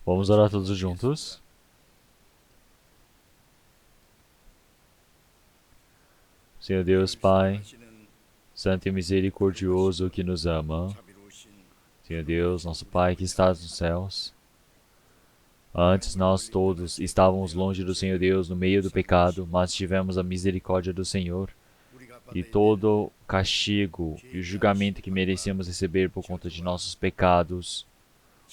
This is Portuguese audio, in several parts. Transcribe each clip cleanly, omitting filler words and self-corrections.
Vamos orar todos juntos? Senhor Deus Pai, Santo e misericordioso que nos ama, Senhor Deus, nosso Pai que estás nos céus, antes nós todos estávamos longe do Senhor Deus no meio do pecado, mas tivemos a misericórdia do Senhor e todo o castigo e o julgamento que merecíamos receber por conta de nossos pecados.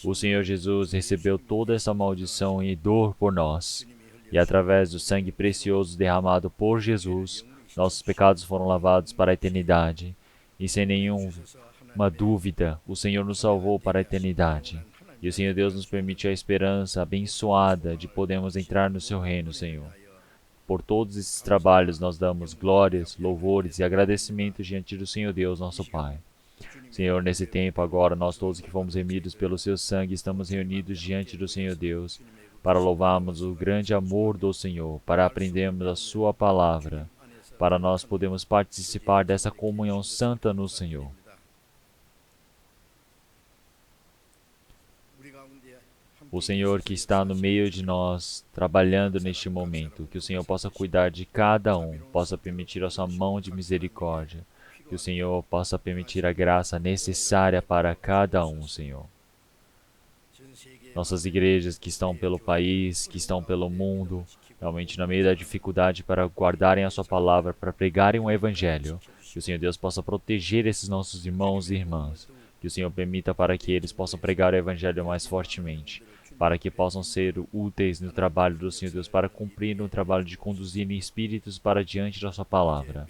O Senhor Jesus recebeu toda essa maldição e dor por nós, e através do sangue precioso derramado por Jesus, nossos pecados foram lavados para a eternidade, e sem nenhuma dúvida, o Senhor nos salvou para a eternidade. E o Senhor Deus nos permite a esperança abençoada de podermos entrar no seu reino, Senhor. Por todos esses trabalhos nós damos glórias, louvores e agradecimentos diante do Senhor Deus, nosso Pai. Senhor, nesse tempo agora, nós todos que fomos remidos pelo seu sangue, estamos reunidos diante do Senhor Deus, para louvarmos o grande amor do Senhor, para aprendermos a sua palavra, para nós podermos participar dessa comunhão santa no Senhor. O Senhor que está no meio de nós, trabalhando neste momento, que o Senhor possa cuidar de cada um, possa permitir a sua mão de misericórdia, que o Senhor possa permitir a graça necessária para cada um, Senhor. Nossas igrejas que estão pelo país, que estão pelo mundo, realmente no meio da dificuldade para guardarem a sua palavra, para pregarem o Evangelho, que o Senhor Deus possa proteger esses nossos irmãos e irmãs, que o Senhor permita para que eles possam pregar o Evangelho mais fortemente, para que possam ser úteis no trabalho do Senhor Deus, para cumprir o trabalho de conduzir espíritos para diante da sua palavra.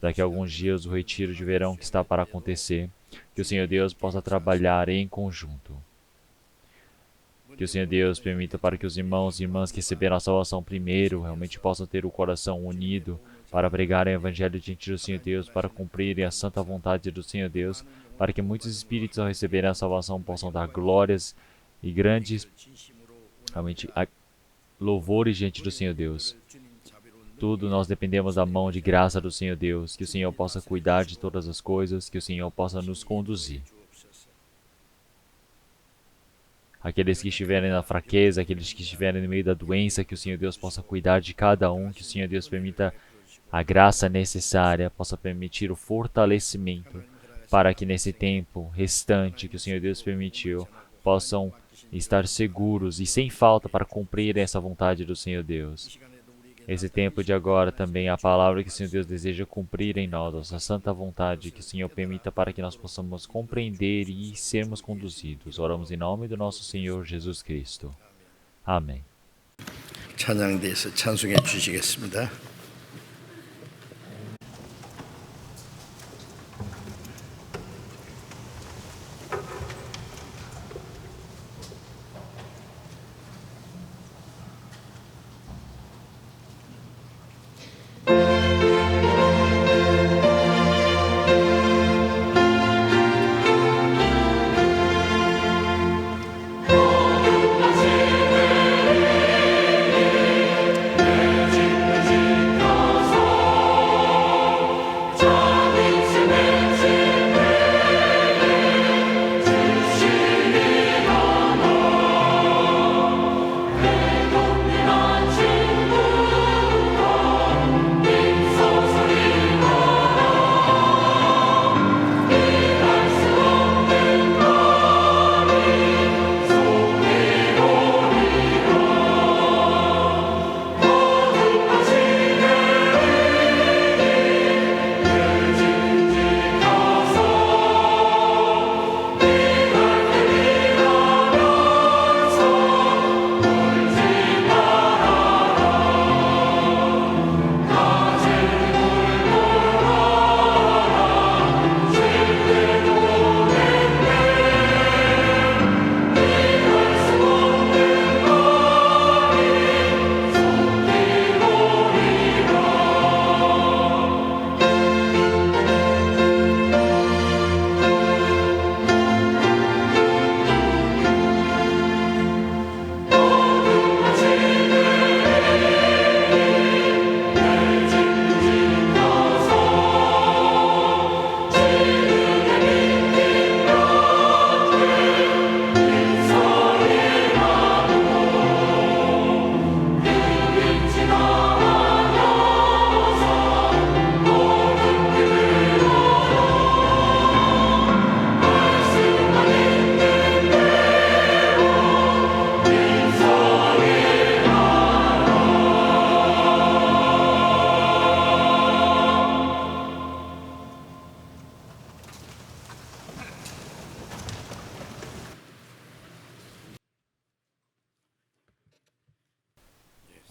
Daqui a alguns dias o retiro de verão que está para acontecer, que o Senhor Deus possa trabalhar em conjunto. Que o Senhor Deus permita para que os irmãos e irmãs que receberam a salvação primeiro realmente possam ter o coração unido para pregarem o Evangelho diante do Senhor Deus, para cumprirem a santa vontade do Senhor Deus, para que muitos espíritos ao receberem a salvação possam dar glórias e grandes realmente louvores diante do Senhor Deus. Tudo nós dependemos da mão de graça do Senhor Deus, que o Senhor possa cuidar de todas as coisas, que o Senhor possa nos conduzir. Aqueles que estiverem na fraqueza, aqueles que estiverem no meio da doença, que o Senhor Deus possa cuidar de cada um, que o Senhor Deus permita a graça necessária, possa permitir o fortalecimento, para que nesse tempo restante que o Senhor Deus permitiu, possam estar seguros e sem falta para cumprir essa vontade do Senhor Deus. Esse tempo de agora também a palavra que o Senhor Deus deseja cumprir em nós, nossa santa vontade, que o Senhor permita para que nós possamos compreender e sermos conduzidos. Oramos em nome do nosso Senhor Jesus Cristo. Amém. 찬양대에서 찬송해 주시겠습니다.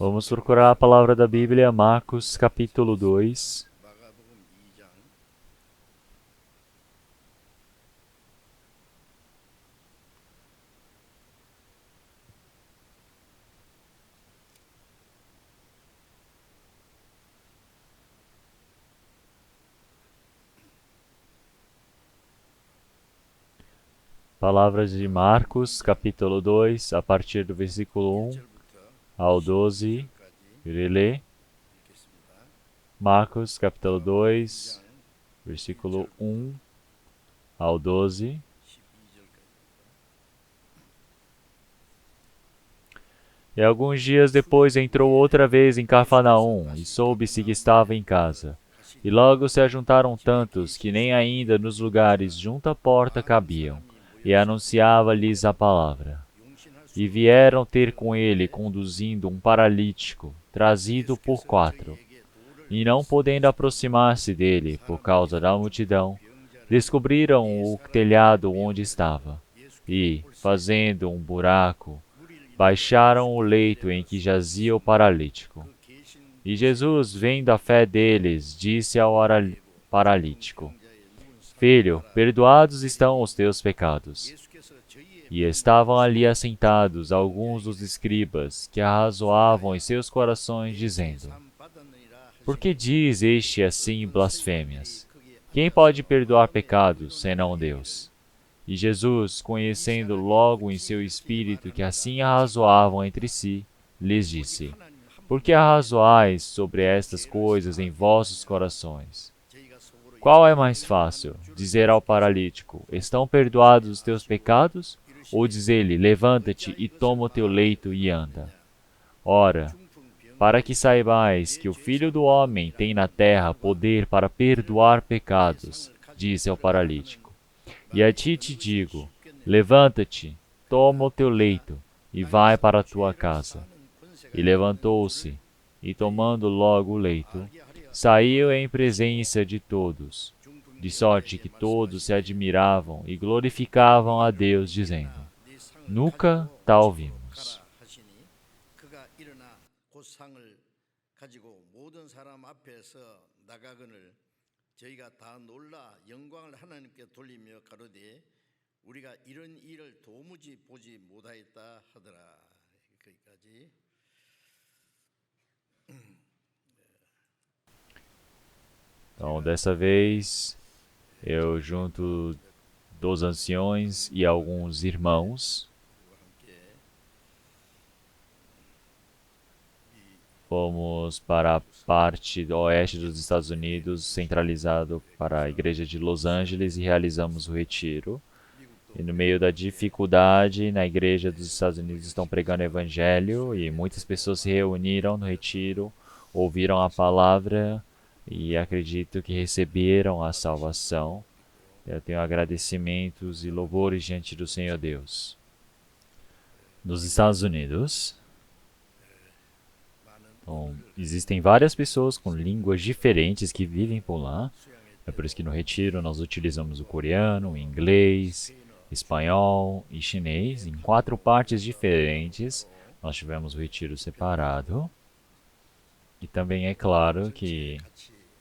Vamos procurar a palavra da Bíblia, Marcos capítulo 2. 마가복음 2장 Palavras de Marcos capítulo 2, a partir do versículo 1 1절부터 ao 12. 10절까지 Irei 읽겠습니다. Marcos capítulo 2, versículo 1 ao 12. 12절까지. E alguns dias depois entrou outra vez em Cafarnaum e soube-se que estava em casa. E logo se ajuntaram tantos que nem ainda nos lugares junto à porta cabiam, e anunciava-lhes a palavra. E vieram ter com ele conduzindo um paralítico, trazido por 4. E não podendo aproximar-se dele por causa da multidão, descobriram o telhado onde estava, e, fazendo um buraco, baixaram o leito em que jazia o paralítico. E Jesus, vendo a fé deles, disse ao paralítico: Filho, perdoados estão os teus pecados. E estavam ali assentados alguns dos escribas, que arrazoavam em seus corações, dizendo: Por que diz este assim blasfêmias? Quem pode perdoar pecados, senão Deus? E Jesus, conhecendo logo em seu espírito que assim arrazoavam entre si, lhes disse: Por que arrazoais sobre estas coisas em vossos corações? Qual é mais fácil, dizer ao paralítico: Estão perdoados os teus pecados? Ou dizer-lhe: Levanta-te e toma o teu leito e anda? Ora, para que saibais que o Filho do Homem tem na terra poder para perdoar pecados, disse ao paralítico. E a ti te digo: Levanta-te, toma o teu leito e vai para a tua casa. E levantou-se, e tomando logo o leito, saiu em presença de todos, de sorte que todos se admiravam e glorificavam a Deus, dizendo: Nunca tal vimos. 그가 일어나 곧 상을 가지고 모든 사람 앞에서 나가거늘 저희가 다 놀라 영광을 하나님께 돌리며 가로되 우리가 이런 일을 도무지 보지 못하였다 하더라. 거기까지. Então, dessa vez, eu junto dos anciões e alguns irmãos fomos para a parte do oeste dos Estados Unidos, centralizado para a igreja de Los Angeles, e realizamos o retiro. E no meio da dificuldade, na igreja dos Estados Unidos estão pregando o evangelho e muitas pessoas se reuniram no retiro, ouviram a palavra e acredito que receberam a salvação. Eu tenho agradecimentos e louvores diante do Senhor Deus. Nos Estados Unidos, então, existem várias pessoas com línguas diferentes que vivem por lá. É por isso que no retiro nós utilizamos o coreano, o inglês, espanhol e chinês. Em 4 partes diferentes, nós tivemos o retiro separado. E também é claro que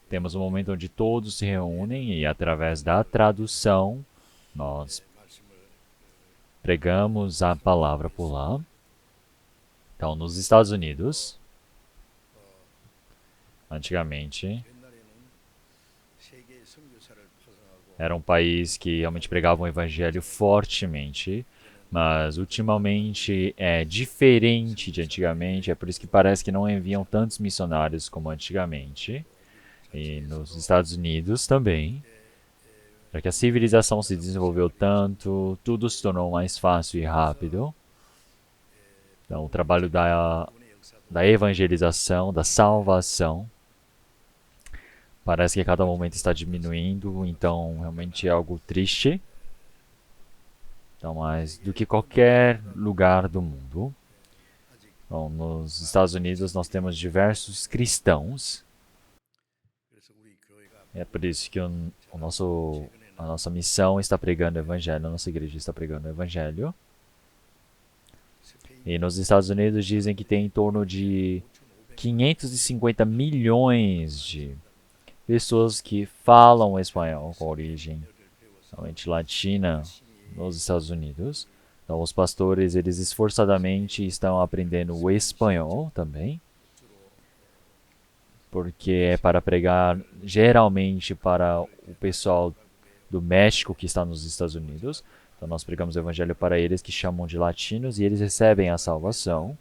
temos um momento onde todos se reúnem e através da tradução nós pregamos a palavra por lá. Então, nos Estados Unidos, antigamente, era um país que realmente pregava o evangelho fortemente, mas ultimamente é diferente de antigamente, é por isso que parece que não enviam tantos missionários como antigamente. E nos Estados Unidos também, já que a civilização se desenvolveu tanto, tudo se tornou mais fácil e rápido. Então, o trabalho da evangelização, da salvação, parece que a cada momento está diminuindo, então realmente é algo triste. Então, mais do que qualquer lugar do mundo. Então, nos Estados Unidos nós temos diversos cristãos. É por isso que a nossa missão está pregando o evangelho, a nossa igreja está pregando o evangelho. E nos Estados Unidos dizem que tem em torno de 550 milhões de pessoas que falam espanhol com origem realmente latina nos Estados Unidos. Então, os pastores, eles esforçadamente estão aprendendo o espanhol também, porque é para pregar geralmente para o pessoal do México que está nos Estados Unidos. Então, nós pregamos o evangelho para eles que chamam de latinos e eles recebem a salvação.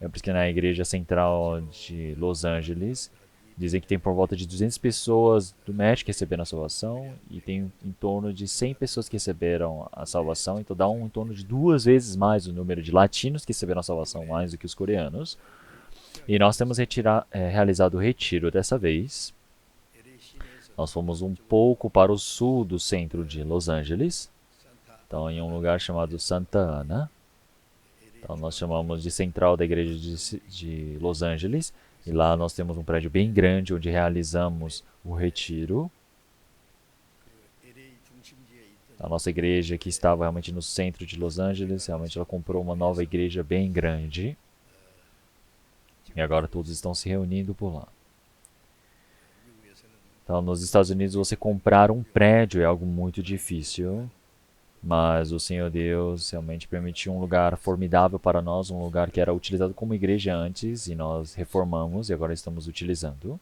É por isso que na igreja central de Los Angeles dizem que tem por volta de 200 pessoas do México que receberam a salvação e tem em torno de 100 pessoas que receberam a salvação. Então dá em torno de 2 vezes mais o número de latinos que receberam a salvação mais do que os coreanos. E nós temos realizado o retiro dessa vez. Nós fomos um pouco para o sul do centro de Los Angeles. Então em um lugar chamado Santa Ana. Então nós chamamos de central da igreja de Los Angeles. E lá nós temos um prédio bem grande onde realizamos o retiro. A nossa igreja que estava realmente no centro de Los Angeles, realmente ela comprou uma nova igreja bem grande. E agora todos estão se reunindo por lá. Então nos Estados Unidos você comprar um prédio é algo muito difícil. Mas o Senhor Deus realmente permitiu um lugar formidável para nós, um lugar que era utilizado como igreja antes, e nós reformamos e agora estamos utilizando.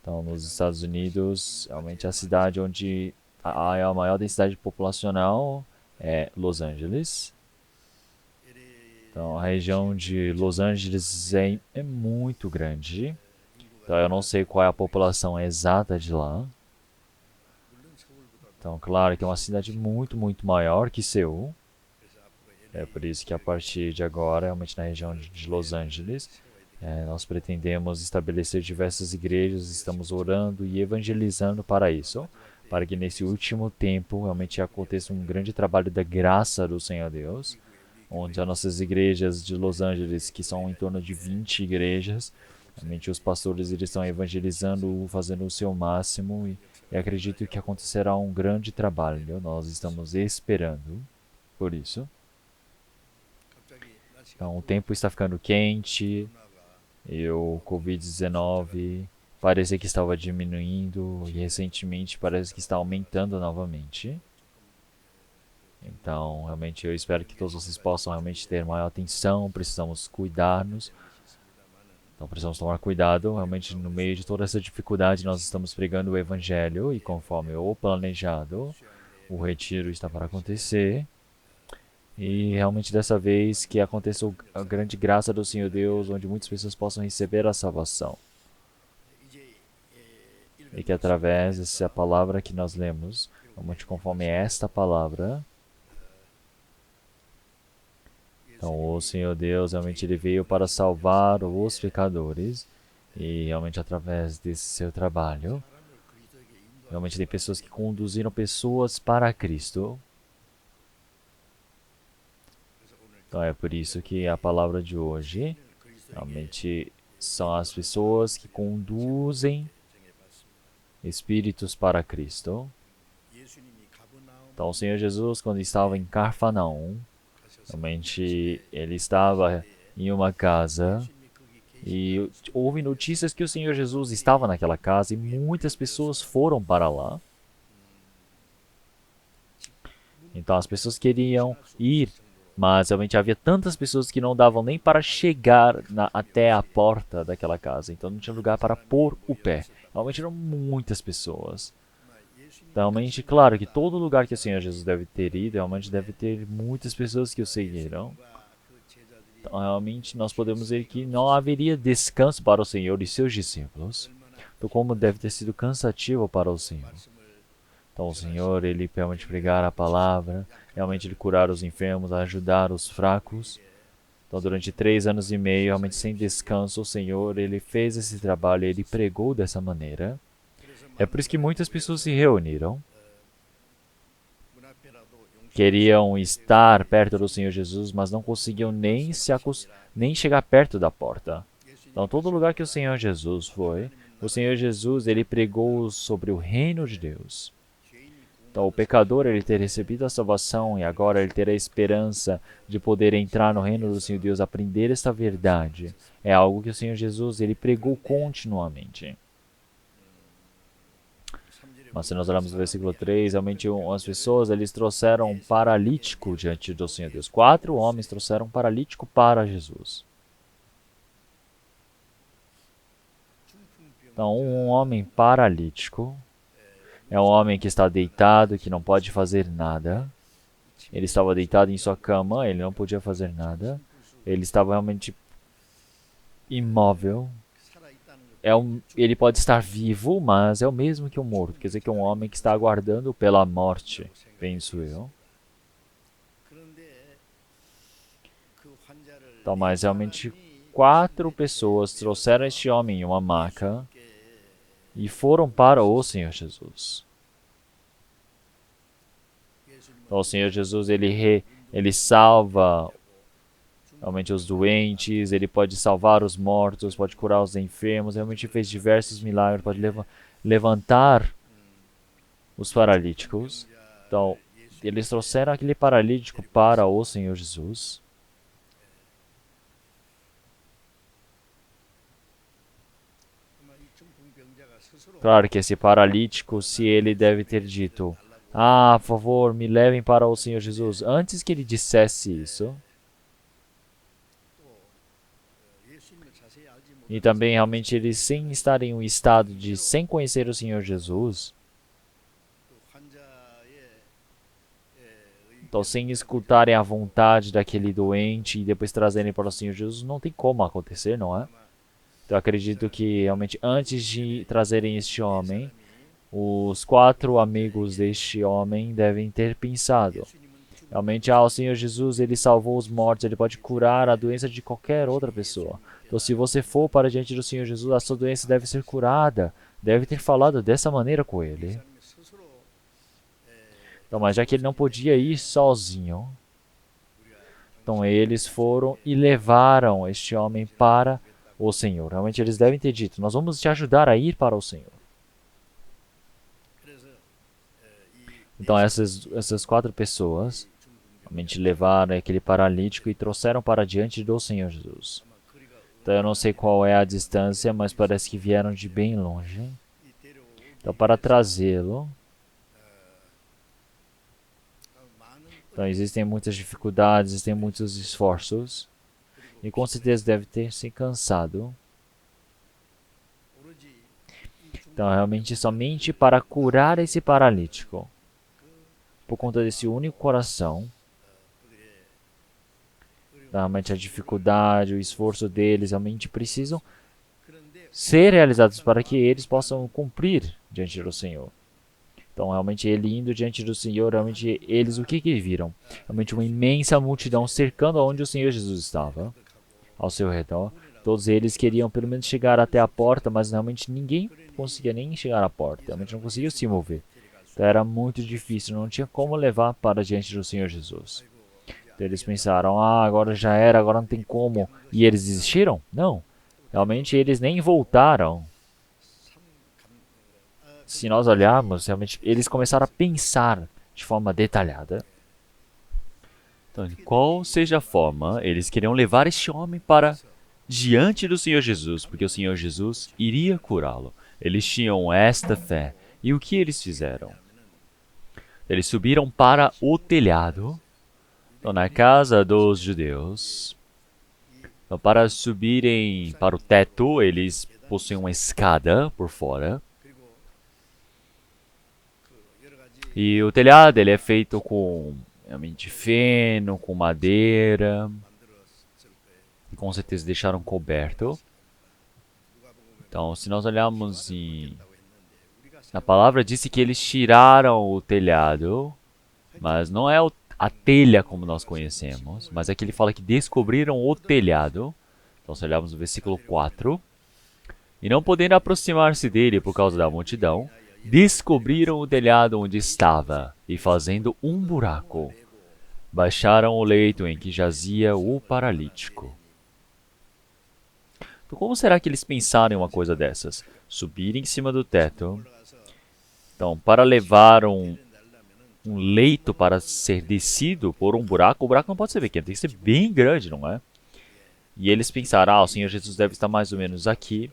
Então, nos Estados Unidos, realmente a cidade onde há a maior densidade populacional é Los Angeles. Então, a região de Los Angeles é muito grande. Então, eu não sei qual é a população exata de lá. Então, claro que é uma cidade muito, muito maior que Seul. É por isso que a partir de agora, realmente na região de Los Angeles, nós pretendemos estabelecer diversas igrejas, estamos orando e evangelizando para isso, para que nesse último tempo realmente aconteça um grande trabalho da graça do Senhor Deus, onde as nossas igrejas de Los Angeles, que são em torno de 20 igrejas, realmente os pastores eles estão evangelizando, fazendo o seu máximo e acredito que acontecerá um grande trabalho. Nós estamos esperando por isso. Então, o tempo está ficando quente e o Covid-19 parecia que estava diminuindo e recentemente parece que está aumentando novamente. Então, realmente eu espero que todos vocês possam realmente ter maior atenção, precisamos cuidar-nos. Então precisamos tomar cuidado, realmente no meio de toda essa dificuldade nós estamos pregando o Evangelho e conforme o planejado, o retiro está para acontecer. E realmente dessa vez que aconteça a grande graça do Senhor Deus, onde muitas pessoas possam receber a salvação. E que através dessa palavra que nós lemos, realmente conforme esta palavra, então o Senhor Deus realmente ele veio para salvar os pecadores e realmente através desse seu trabalho, realmente tem pessoas que conduziram pessoas para Cristo. Então é por isso que a palavra de hoje realmente são as pessoas que conduzem espíritos para Cristo. Então o Senhor Jesus, quando estava em Cafarnaum, realmente ele estava em uma casa e houve notícias que o Senhor Jesus estava naquela casa e muitas pessoas foram para lá. Então as pessoas queriam ir, mas realmente havia tantas pessoas que não davam nem para chegar até a porta daquela casa. Então não tinha lugar para pôr o pé. Realmente eram muitas pessoas. Então, realmente, claro que todo lugar que o Senhor Jesus deve ter ido, realmente deve ter muitas pessoas que o seguiram. Então, realmente, nós podemos ver que não haveria descanso para o Senhor e seus discípulos. Então, como deve ter sido cansativo para o Senhor. Então, o Senhor, ele realmente pregar a palavra, realmente ele curar os enfermos, ajudar os fracos. Então, durante 3 anos e meio, realmente sem descanso, o Senhor, ele fez esse trabalho, ele pregou dessa maneira. É por isso que muitas pessoas se reuniram. Queriam estar perto do Senhor Jesus, mas não conseguiam nem chegar perto da porta. Então, todo lugar que o Senhor Jesus foi, o Senhor Jesus ele pregou sobre o reino de Deus. Então, o pecador, ele ter recebido a salvação e agora ele ter a esperança de poder entrar no reino do Senhor Deus, aprender esta verdade, é algo que o Senhor Jesus, ele pregou continuamente. Mas se nós olharmos o versículo 3, realmente as pessoas, eles trouxeram um paralítico diante do Senhor Deus. 4 homens trouxeram um paralítico para Jesus. Então, um homem paralítico é um homem que está deitado, que não pode fazer nada. Ele estava deitado em sua cama, ele não podia fazer nada. Ele estava realmente imóvel. Ele pode estar vivo, mas é o mesmo que um morto. Quer dizer que é um homem que está aguardando pela morte, penso eu. Então, mas realmente 4 pessoas trouxeram este homem em uma maca e foram para o Senhor Jesus. Então, o Senhor Jesus, ele salva realmente os doentes, ele pode salvar os mortos, pode curar os enfermos, realmente fez diversos milagres, pode levantar os paralíticos. Então, eles trouxeram aquele paralítico para o Senhor Jesus. Claro que esse paralítico, se ele deve ter dito, por favor, me levem para o Senhor Jesus, antes que ele dissesse isso, e também realmente eles sem estar em um estado de sem conhecer o Senhor Jesus, então sem escutarem a vontade daquele doente e depois trazerem para o Senhor Jesus, não tem como acontecer, não é? Então eu acredito que realmente antes de trazerem este homem, os 4 amigos deste homem devem ter pensado. Realmente, o Senhor Jesus, ele salvou os mortos, ele pode curar a doença de qualquer outra pessoa. Então, se você for para diante do Senhor Jesus, a sua doença deve ser curada. Deve ter falado dessa maneira com ele. Então, mas já que ele não podia ir sozinho, então eles foram e levaram este homem para o Senhor. Realmente eles devem ter dito, nós vamos te ajudar a ir para o Senhor. Então essas 4 pessoas realmente levaram aquele paralítico e trouxeram para diante do Senhor Jesus. Então eu não sei qual é a distância, mas parece que vieram de bem longe. Então para trazê-lo, então existem muitas dificuldades, existem muitos esforços. E com certeza deve ter se cansado. Então realmente somente para curar esse paralítico, por conta desse único coração, realmente a dificuldade, o esforço deles realmente precisam ser realizados para que eles possam cumprir diante do Senhor. Então, realmente, ele indo diante do Senhor, realmente, eles o que viram? Realmente uma imensa multidão cercando onde o Senhor Jesus estava, ao seu redor. Todos eles queriam pelo menos chegar até a porta, mas realmente ninguém conseguia nem chegar à porta, realmente não conseguia se mover. Então, era muito difícil, não tinha como levar para diante do Senhor Jesus. Então, eles pensaram, agora já era, agora não tem como. E eles desistiram? Não. Realmente, eles nem voltaram. Se nós olharmos, realmente, eles começaram a pensar de forma detalhada. Então, de qual seja a forma, eles queriam levar este homem para diante do Senhor Jesus, porque o Senhor Jesus iria curá-lo. Eles tinham esta fé. E o que eles fizeram? Eles subiram para o telhado, então, na casa dos judeus. Então, para subirem para o teto, eles possuem uma escada por fora. E o telhado ele é feito com realmente feno, com madeira. E com certeza deixaram coberto. Então, se nós olharmos na palavra, disse que eles tiraram o telhado, mas não é a telha como nós conhecemos, mas é que ele fala que descobriram o telhado. Então, se olharmos no versículo 4, e não podendo aproximar-se dele por causa da multidão, descobriram o telhado onde estava, e fazendo um buraco, baixaram o leito em que jazia o paralítico. Então, como será que eles pensaram em uma coisa dessas? Subir em cima do teto, então, para levar um leito para ser descido por um buraco, o buraco não pode ser pequeno, tem que ser bem grande, não é? E eles pensaram, o Senhor Jesus deve estar mais ou menos aqui.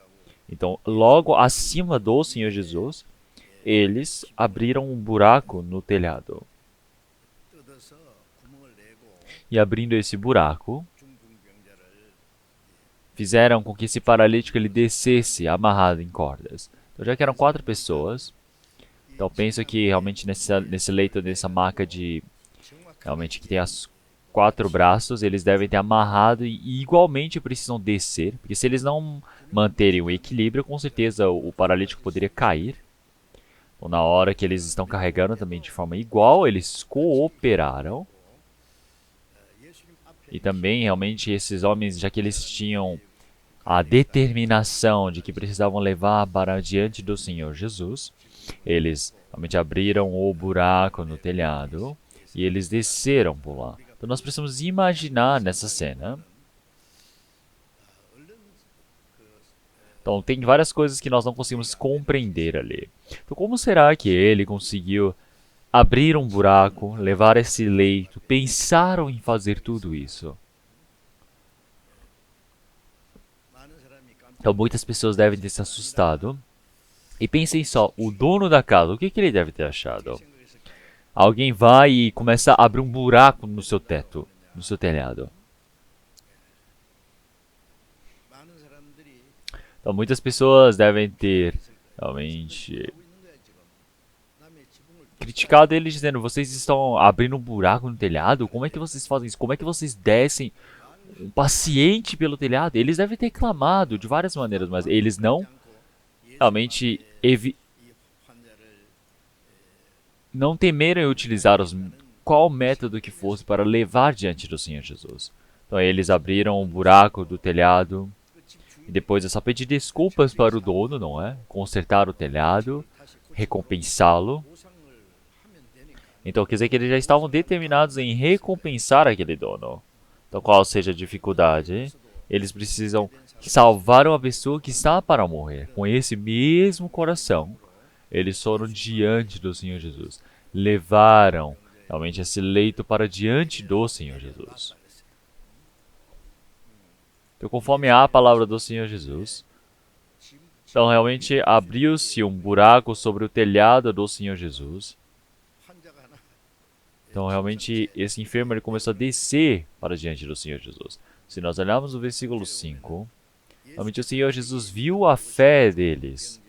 Então, logo acima do Senhor Jesus, eles abriram um buraco no telhado. E abrindo esse buraco, fizeram com que esse paralítico ele descesse amarrado em cordas. Então, já que eram 4 pessoas, então penso que realmente nesse leito, nessa maca de... realmente que tem as 4 braços, eles devem ter amarrado e igualmente precisam descer, porque se eles não manterem o equilíbrio, com certeza o paralítico poderia cair. Então, na hora que eles estão carregando também de forma igual, eles cooperaram. E também, realmente, esses homens, já que eles tinham a determinação de que precisavam levar para diante do Senhor Jesus, eles realmente abriram o buraco no telhado e eles desceram por lá. Então nós precisamos imaginar nessa cena. Então tem várias coisas que nós não conseguimos compreender ali. Então como será que ele conseguiu abrir um buraco, levar esse leito, pensaram em fazer tudo isso? Então muitas pessoas devem ter se assustado. E pensem só, o dono da casa, o que ele deve ter achado? Alguém vai e começa a abrir um buraco no seu teto, no seu telhado. Então muitas pessoas devem ter realmente criticado ele dizendo, vocês estão abrindo um buraco no telhado? Como é que vocês fazem isso? Como é que vocês descem um paciente pelo telhado? Eles devem ter clamado de várias maneiras, mas eles não realmente não temeram utilizar qual método que fosse para levar diante do Senhor Jesus. Então eles abriram um buraco do telhado e depois é só pedir desculpas para o dono, não é? Consertar o telhado, recompensá-lo. Então quer dizer que eles já estavam determinados em recompensar aquele dono. Então qual seja a dificuldade? Eles precisam salvar uma pessoa que está para morrer. Com esse mesmo coração, eles foram diante do Senhor Jesus. Levaram realmente esse leito para diante do Senhor Jesus. Então, conforme a palavra do Senhor Jesus, então realmente abriu-se um buraco sobre o telhado do Senhor Jesus. Então realmente esse enfermo ele começou a descer para diante do Senhor Jesus. Se nós olharmos o versículo 5, realmente o Senhor Jesus viu a fé deles.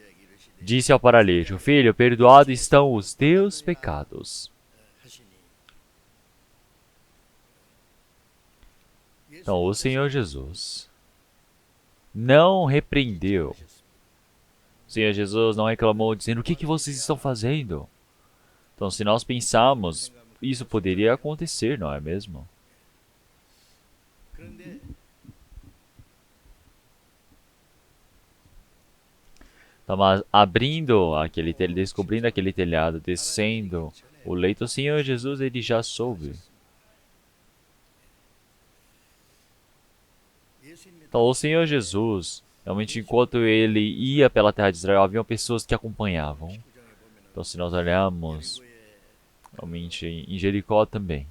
Disse ao paralítico, filho, perdoados estão os teus pecados. Então o Senhor Jesus não repreendeu. O Senhor Jesus não reclamou dizendo, o que vocês estão fazendo? Então se nós pensarmos, isso poderia acontecer, não é mesmo? Então, mas abrindo aquele telhado, descobrindo aquele telhado, descendo o leito, o Senhor Jesus ele já soube. Então o Senhor Jesus, realmente enquanto ele ia pela terra de Israel, haviam pessoas que acompanhavam. Então se nós olharmos, realmente em Jericó também.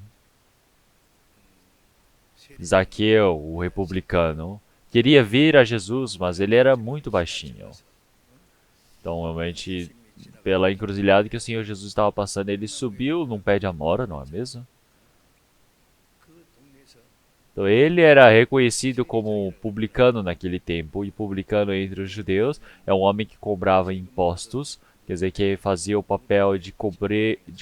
Zaqueu, o republicano, queria ver a Jesus, mas ele era muito baixinho. Então, realmente, pela encruzilhada que o Senhor Jesus estava passando, ele subiu num pé de amora, não é mesmo? Então, ele era reconhecido como publicano naquele tempo, e publicano entre os judeus é um homem que cobrava impostos, quer dizer, que fazia o papel de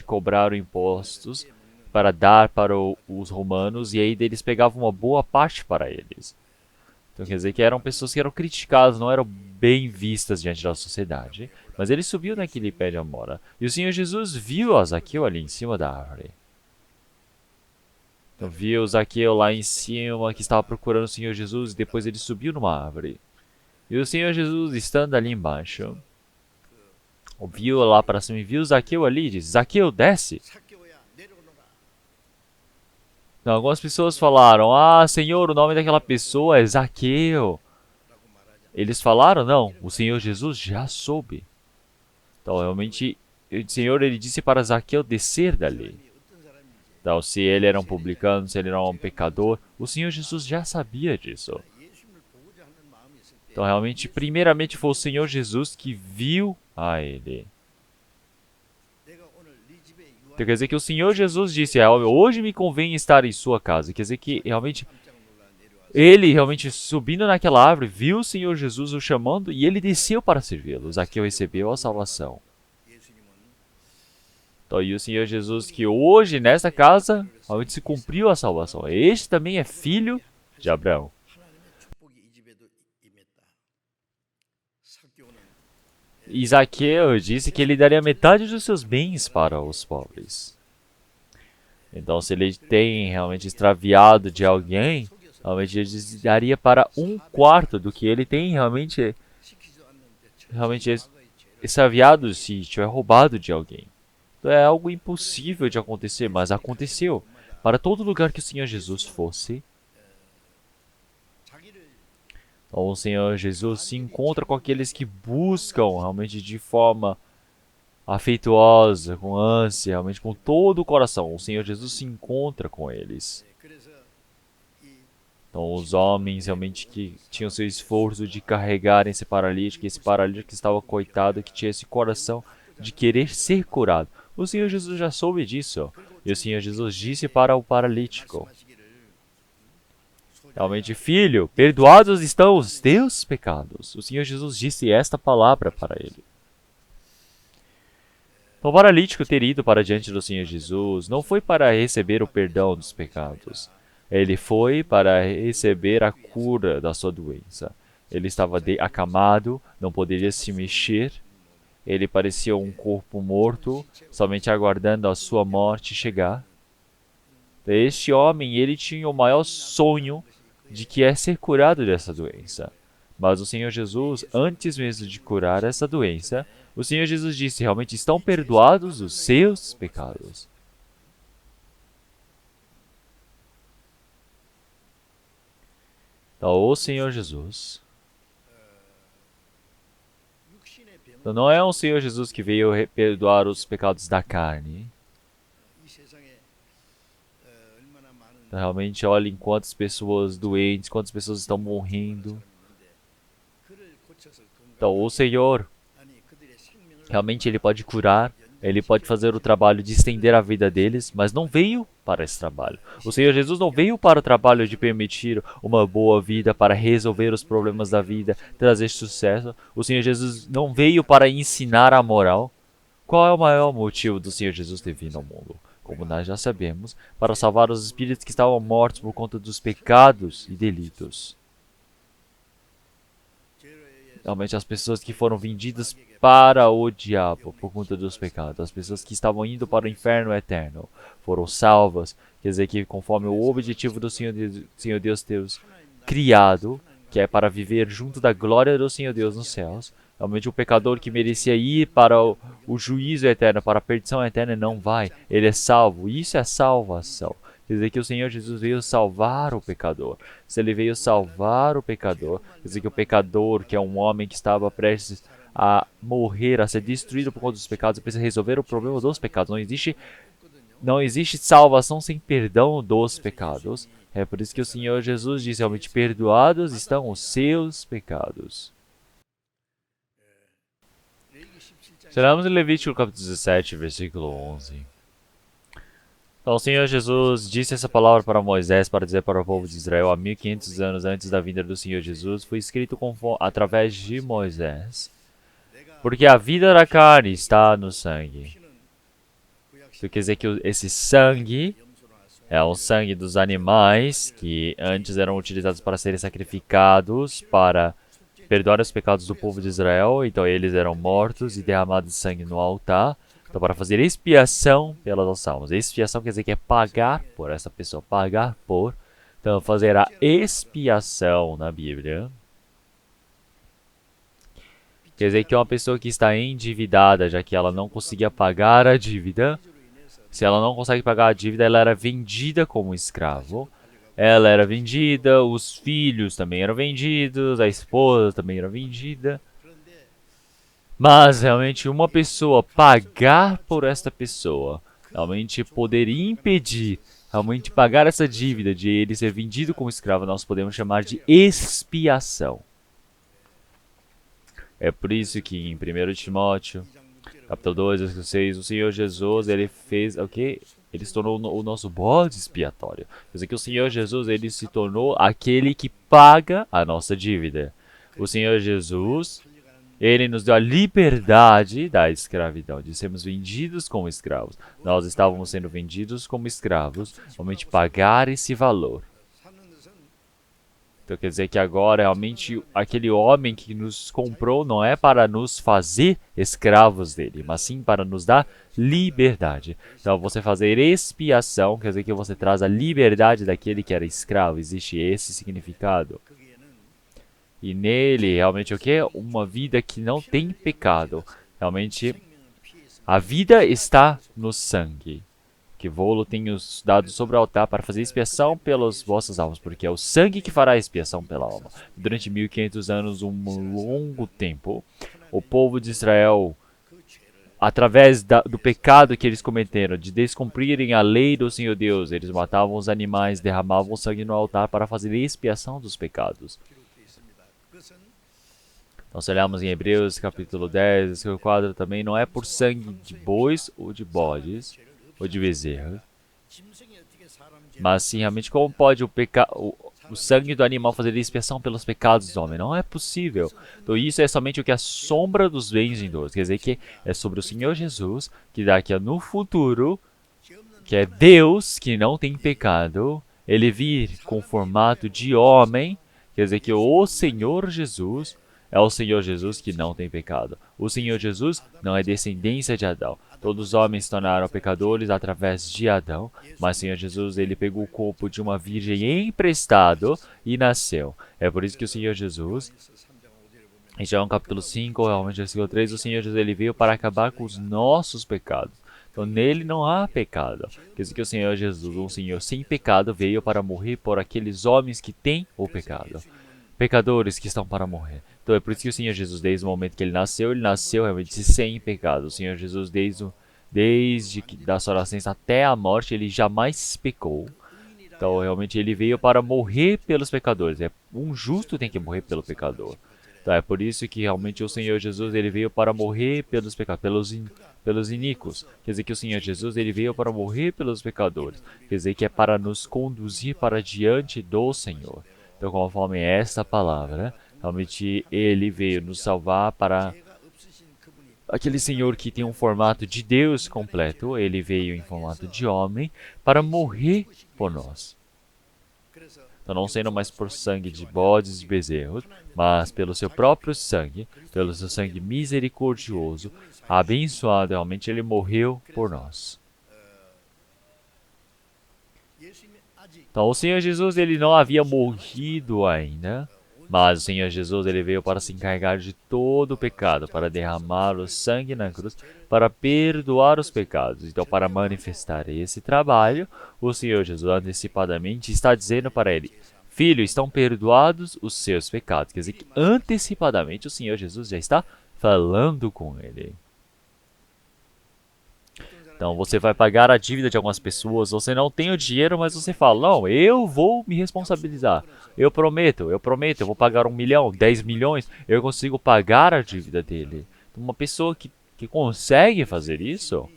cobrar impostos para dar para os romanos, e aí eles pegavam uma boa parte para eles. Então quer dizer que eram pessoas que eram criticadas, não eram bem vistas diante da sociedade. Mas ele subiu naquele pé de amora. E o Senhor Jesus viu a Zaqueu ali em cima da árvore. Então viu o Zaqueu lá em cima que estava procurando o Senhor Jesus e depois ele subiu numa árvore. E o Senhor Jesus estando ali embaixo, viu lá para cima e viu Zaqueu ali e disse, Zaqueu, desce. Então, algumas pessoas falaram, Senhor, o nome daquela pessoa é Zaqueu. Eles falaram, não, o Senhor Jesus já soube. Então, realmente, o Senhor ele disse para Zaqueu descer dali. Então, se ele era um publicano, se ele era um pecador, o Senhor Jesus já sabia disso. Então, realmente, primeiramente foi o Senhor Jesus que viu a ele. Então, quer dizer que o Senhor Jesus disse, hoje me convém estar em sua casa. Quer dizer que realmente ele realmente subindo naquela árvore, viu o Senhor Jesus o chamando e ele desceu para servi-lo. Zaqueu recebeu a salvação. Então, e o Senhor Jesus que hoje nesta casa realmente se cumpriu a salvação. Este também é filho de Abraão. E Zaqueu disse que ele daria metade dos seus bens para os pobres. Então, se ele tem realmente extraviado de alguém, realmente ele daria para 1/4 do que ele tem realmente extraviado se tiver roubado de alguém. Então, é algo impossível de acontecer, mas aconteceu. Para todo lugar que o Senhor Jesus fosse, então, o Senhor Jesus se encontra com aqueles que buscam realmente de forma afetuosa, com ânsia, realmente com todo o coração. O Senhor Jesus se encontra com eles. Então, os homens realmente que tinham seu esforço de carregarem esse paralítico estava coitado, que tinha esse coração de querer ser curado. O Senhor Jesus já soube disso. E o Senhor Jesus disse para o paralítico: realmente, filho, perdoados estão os teus pecados. O Senhor Jesus disse esta palavra para ele. O paralítico ter ido para diante do Senhor Jesus não foi para receber o perdão dos pecados. Ele foi para receber a cura da sua doença. Ele estava acamado, não poderia se mexer. Ele parecia um corpo morto, somente aguardando a sua morte chegar. Este homem, ele tinha o maior sonho de que é ser curado dessa doença. Mas o Senhor Jesus, antes mesmo de curar essa doença, o Senhor Jesus disse, realmente estão perdoados os seus pecados. Então, o Senhor Jesus, então, não é um Senhor Jesus que veio perdoar os pecados da carne. Então, realmente, olhem quantas pessoas doentes, quantas pessoas estão morrendo. Então, o Senhor, realmente, Ele pode curar, Ele pode fazer o trabalho de estender a vida deles, mas não veio para esse trabalho. O Senhor Jesus não veio para o trabalho de permitir uma boa vida, para resolver os problemas da vida, trazer sucesso. O Senhor Jesus não veio para ensinar a moral. Qual é o maior motivo do Senhor Jesus ter vindo ao mundo? Como nós já sabemos, para salvar os espíritos que estavam mortos por conta dos pecados e delitos. Realmente as pessoas que foram vendidas para o diabo por conta dos pecados, as pessoas que estavam indo para o inferno eterno, foram salvas. Quer dizer que conforme o objetivo do Senhor Deus ter criado, que é para viver junto da glória do Senhor Deus nos céus, realmente o pecador que merecia ir para o juízo eterno, para a perdição eterna, não vai. Ele é salvo. Isso é salvação. Quer dizer que o Senhor Jesus veio salvar o pecador. Se ele veio salvar o pecador, quer dizer que o pecador, que é um homem que estava prestes a morrer, a ser destruído por conta dos pecados, precisa resolver o problema dos pecados. Não existe salvação sem perdão dos pecados. É por isso que o Senhor Jesus diz realmente, perdoados estão os seus pecados. Seremos em Levítico capítulo 17, versículo 11. Então o Senhor Jesus disse essa palavra para Moisés para dizer para o povo de Israel há 1500 anos antes da vinda do Senhor Jesus, foi escrito através de Moisés. Porque a vida da carne está no sangue. Isso quer dizer que esse sangue é o sangue dos animais que antes eram utilizados para serem sacrificados para perdoar os pecados do povo de Israel. Então eles eram mortos e derramados de sangue no altar. Então, para fazer expiação pelas nossas almas. Expiação quer dizer que é pagar por essa pessoa, pagar por. Então, fazer a expiação na Bíblia quer dizer que é uma pessoa que está endividada, já que ela não conseguia pagar a dívida. Se ela não consegue pagar a dívida, ela era vendida como escravo. Ela era vendida, os filhos também eram vendidos, a esposa também era vendida. Mas realmente uma pessoa pagar por esta pessoa, realmente poder impedir, realmente pagar essa dívida de ele ser vendido como escravo, nós podemos chamar de expiação. É por isso que em 1 Timóteo, capítulo 2, versículo 6, o Senhor Jesus, ele fez o quê? Ele se tornou o nosso bode expiatório. Quer dizer que o Senhor Jesus, ele se tornou aquele que paga a nossa dívida. O Senhor Jesus, ele nos deu a liberdade da escravidão, de sermos vendidos como escravos. Nós estávamos sendo vendidos como escravos, realmente pagar esse valor. Então quer dizer que agora realmente aquele homem que nos comprou não é para nos fazer escravos dele, mas sim para nos dar liberdade. Então você fazer expiação quer dizer que você traz a liberdade daquele que era escravo. Existe esse significado. E nele realmente o que? Uma vida que não tem pecado. Realmente a vida está no sangue que vou-lo tenho dado sobre o altar para fazer expiação pelas vossas almas, porque é o sangue que fará expiação pela alma. Durante 1500 anos, um longo tempo, o povo de Israel, através do pecado que eles cometeram, de descumprirem a lei do Senhor Deus, eles matavam os animais, derramavam sangue no altar para fazer expiação dos pecados. Então, se olharmos em Hebreus capítulo 10, versículo 4, também não é por sangue de bois ou de bodes, ou de bezerros, mas sim realmente como pode o sangue do animal fazer expiação pelos pecados do homem? Não é possível. Então isso é somente o que é a sombra dos bens vindouros. Quer dizer que é sobre o Senhor Jesus, que daqui a no futuro, que é Deus que não tem pecado, ele vir com formato de homem, quer dizer que o Senhor Jesus é o Senhor Jesus que não tem pecado. O Senhor Jesus não é descendência de Adão. Todos os homens se tornaram pecadores através de Adão, mas o Senhor Jesus ele pegou o corpo de uma virgem emprestado e nasceu. É por isso que o Senhor Jesus, em João capítulo 5, realmente versículo 3, o Senhor Jesus ele veio para acabar com os nossos pecados. Então nele não há pecado. Quer dizer que o Senhor Jesus, um Senhor sem pecado, veio para morrer por aqueles homens que têm o pecado. Pecadores que estão para morrer. Então é por isso que o Senhor Jesus, desde o momento que ele nasceu realmente sem pecado. O Senhor Jesus, desde da sua nascença até a morte, ele jamais pecou. Então realmente ele veio para morrer pelos pecadores. Um justo tem que morrer pelo pecador. Então é por isso que realmente o Senhor Jesus ele veio para morrer pelos pecados, pelos iníquos. Quer dizer que o Senhor Jesus ele veio para morrer pelos pecadores. Quer dizer que é para nos conduzir para diante do Senhor. Então, conforme esta palavra, realmente ele veio nos salvar para aquele Senhor que tem um formato de Deus completo. Ele veio em formato de homem para morrer por nós. Então, não sendo mais por sangue de bodes e bezerros, mas pelo seu próprio sangue, pelo seu sangue misericordioso, abençoado, realmente ele morreu por nós. Então, o Senhor Jesus ele não havia morrido ainda, mas o Senhor Jesus ele veio para se encarregar de todo o pecado, para derramar o sangue na cruz, para perdoar os pecados. Então, para manifestar esse trabalho, o Senhor Jesus antecipadamente está dizendo para ele: Filho, estão perdoados os seus pecados. Quer dizer que antecipadamente o Senhor Jesus já está falando com ele. Então você vai pagar a dívida de algumas pessoas, você não tem o dinheiro, mas você fala, não, eu vou me responsabilizar. Eu prometo, eu vou pagar 1 milhão, 10 milhões, eu consigo pagar a dívida dele. Então, uma pessoa que consegue fazer isso,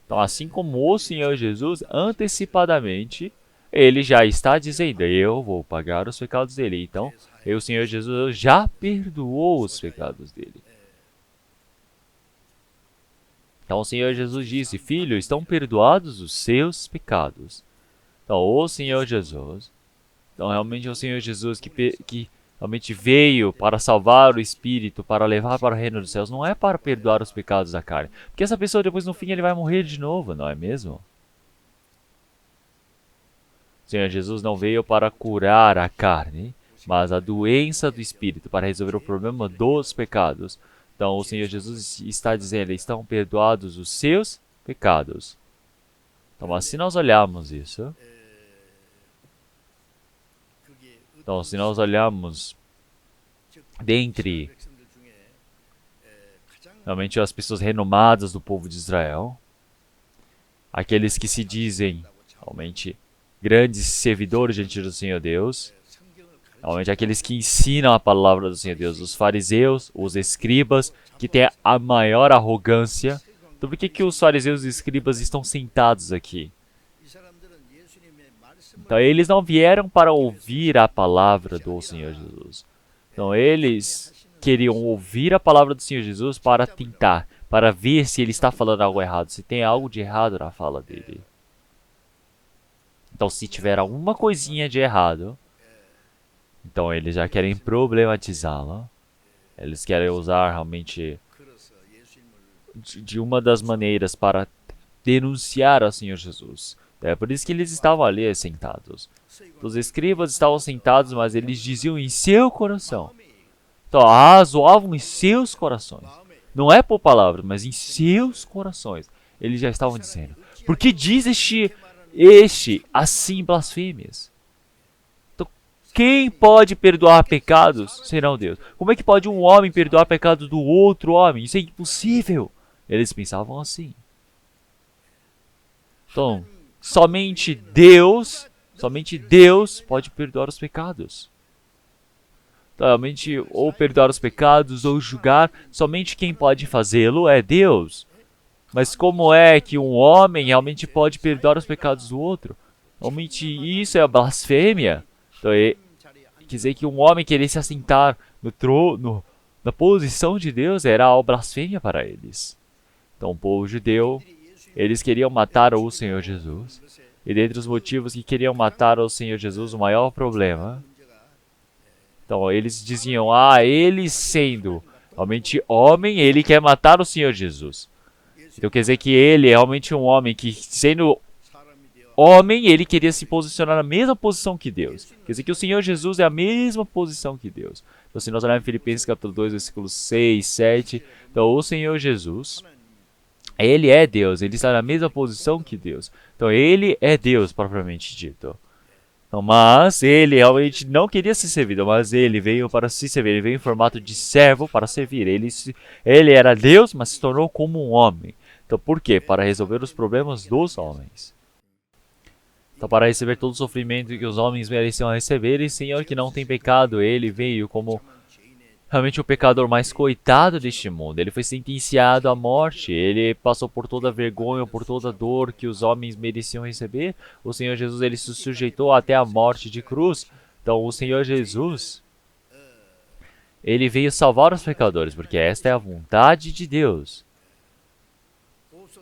então assim como o Senhor Jesus, antecipadamente, ele já está dizendo, eu vou pagar os pecados dele. Então, o Senhor Jesus já perdoou os pecados dele. Então o Senhor Jesus disse, filho, estão perdoados os seus pecados. Então o Senhor Jesus, então realmente é o Senhor Jesus que realmente veio para salvar o espírito, para levar para o reino dos céus, não é para perdoar os pecados da carne. Porque essa pessoa depois no fim ele vai morrer de novo, não é mesmo? O Senhor Jesus não veio para curar a carne, mas a doença do espírito, para resolver o problema dos pecados. Então o Senhor Jesus está dizendo, estão perdoados os seus pecados. Então, mas se nós olharmos isso, então se nós olharmos dentre realmente as pessoas renomadas do povo de Israel, aqueles que se dizem realmente grandes servidores diante do Senhor Deus, realmente aqueles que ensinam a palavra do Senhor Deus, os fariseus, os escribas, que têm a maior arrogância. Então por que os fariseus e escribas estão sentados aqui? Então eles não vieram para ouvir a palavra do Senhor Jesus. Então eles queriam ouvir a palavra do Senhor Jesus para tentar, para ver se ele está falando algo errado, se tem algo de errado na fala dele. Então se tiver alguma coisinha de errado, então eles já querem problematizá-la. Eles querem usar realmente de uma das maneiras para denunciar ao Senhor Jesus. É por isso que eles estavam ali sentados. Os escribas estavam sentados, mas eles diziam em seu coração. Então, zoavam em seus corações. Não é por palavras, mas em seus corações. Eles já estavam dizendo. Por que diz este assim blasfêmias? Então, quem pode perdoar pecados senão Deus? Como é que pode um homem perdoar pecados do outro homem? Isso é impossível. Eles pensavam assim. Então, somente Deus pode perdoar os pecados. Então, realmente, ou perdoar os pecados, ou julgar, somente quem pode fazê-lo é Deus. Mas como é que um homem realmente pode perdoar os pecados do outro? Realmente isso é a blasfêmia. Então, quer dizer que um homem querer se assentar no trono, na posição de Deus, era a blasfêmia para eles. Então, o povo judeu, eles queriam matar o Senhor Jesus. E dentre os motivos que queriam matar o Senhor Jesus, o maior problema... Então, eles diziam, ele sendo realmente homem, ele quer matar o Senhor Jesus. Então, quer dizer que ele é realmente um homem que, sendo homem, ele queria se posicionar na mesma posição que Deus. Quer dizer que o Senhor Jesus é a mesma posição que Deus. Então, se nós olharmos em Filipenses capítulo 2, versículos 6, 7, então, o Senhor Jesus, ele é Deus, ele está na mesma posição que Deus. Então, ele é Deus, propriamente dito. Então, mas ele realmente não queria ser servido, mas ele veio para se servir, ele veio em formato de servo para servir. Ele era Deus, mas se tornou como um homem. Então, por quê? Para resolver os problemas dos homens. Então, para receber todo o sofrimento que os homens mereciam receber, e Senhor que não tem pecado, ele veio como realmente o pecador mais coitado deste mundo. Ele foi sentenciado à morte. Ele passou por toda a vergonha, por toda a dor que os homens mereciam receber. O Senhor Jesus, ele se sujeitou até a morte de cruz. Então, o Senhor Jesus, ele veio salvar os pecadores, porque esta é a vontade de Deus.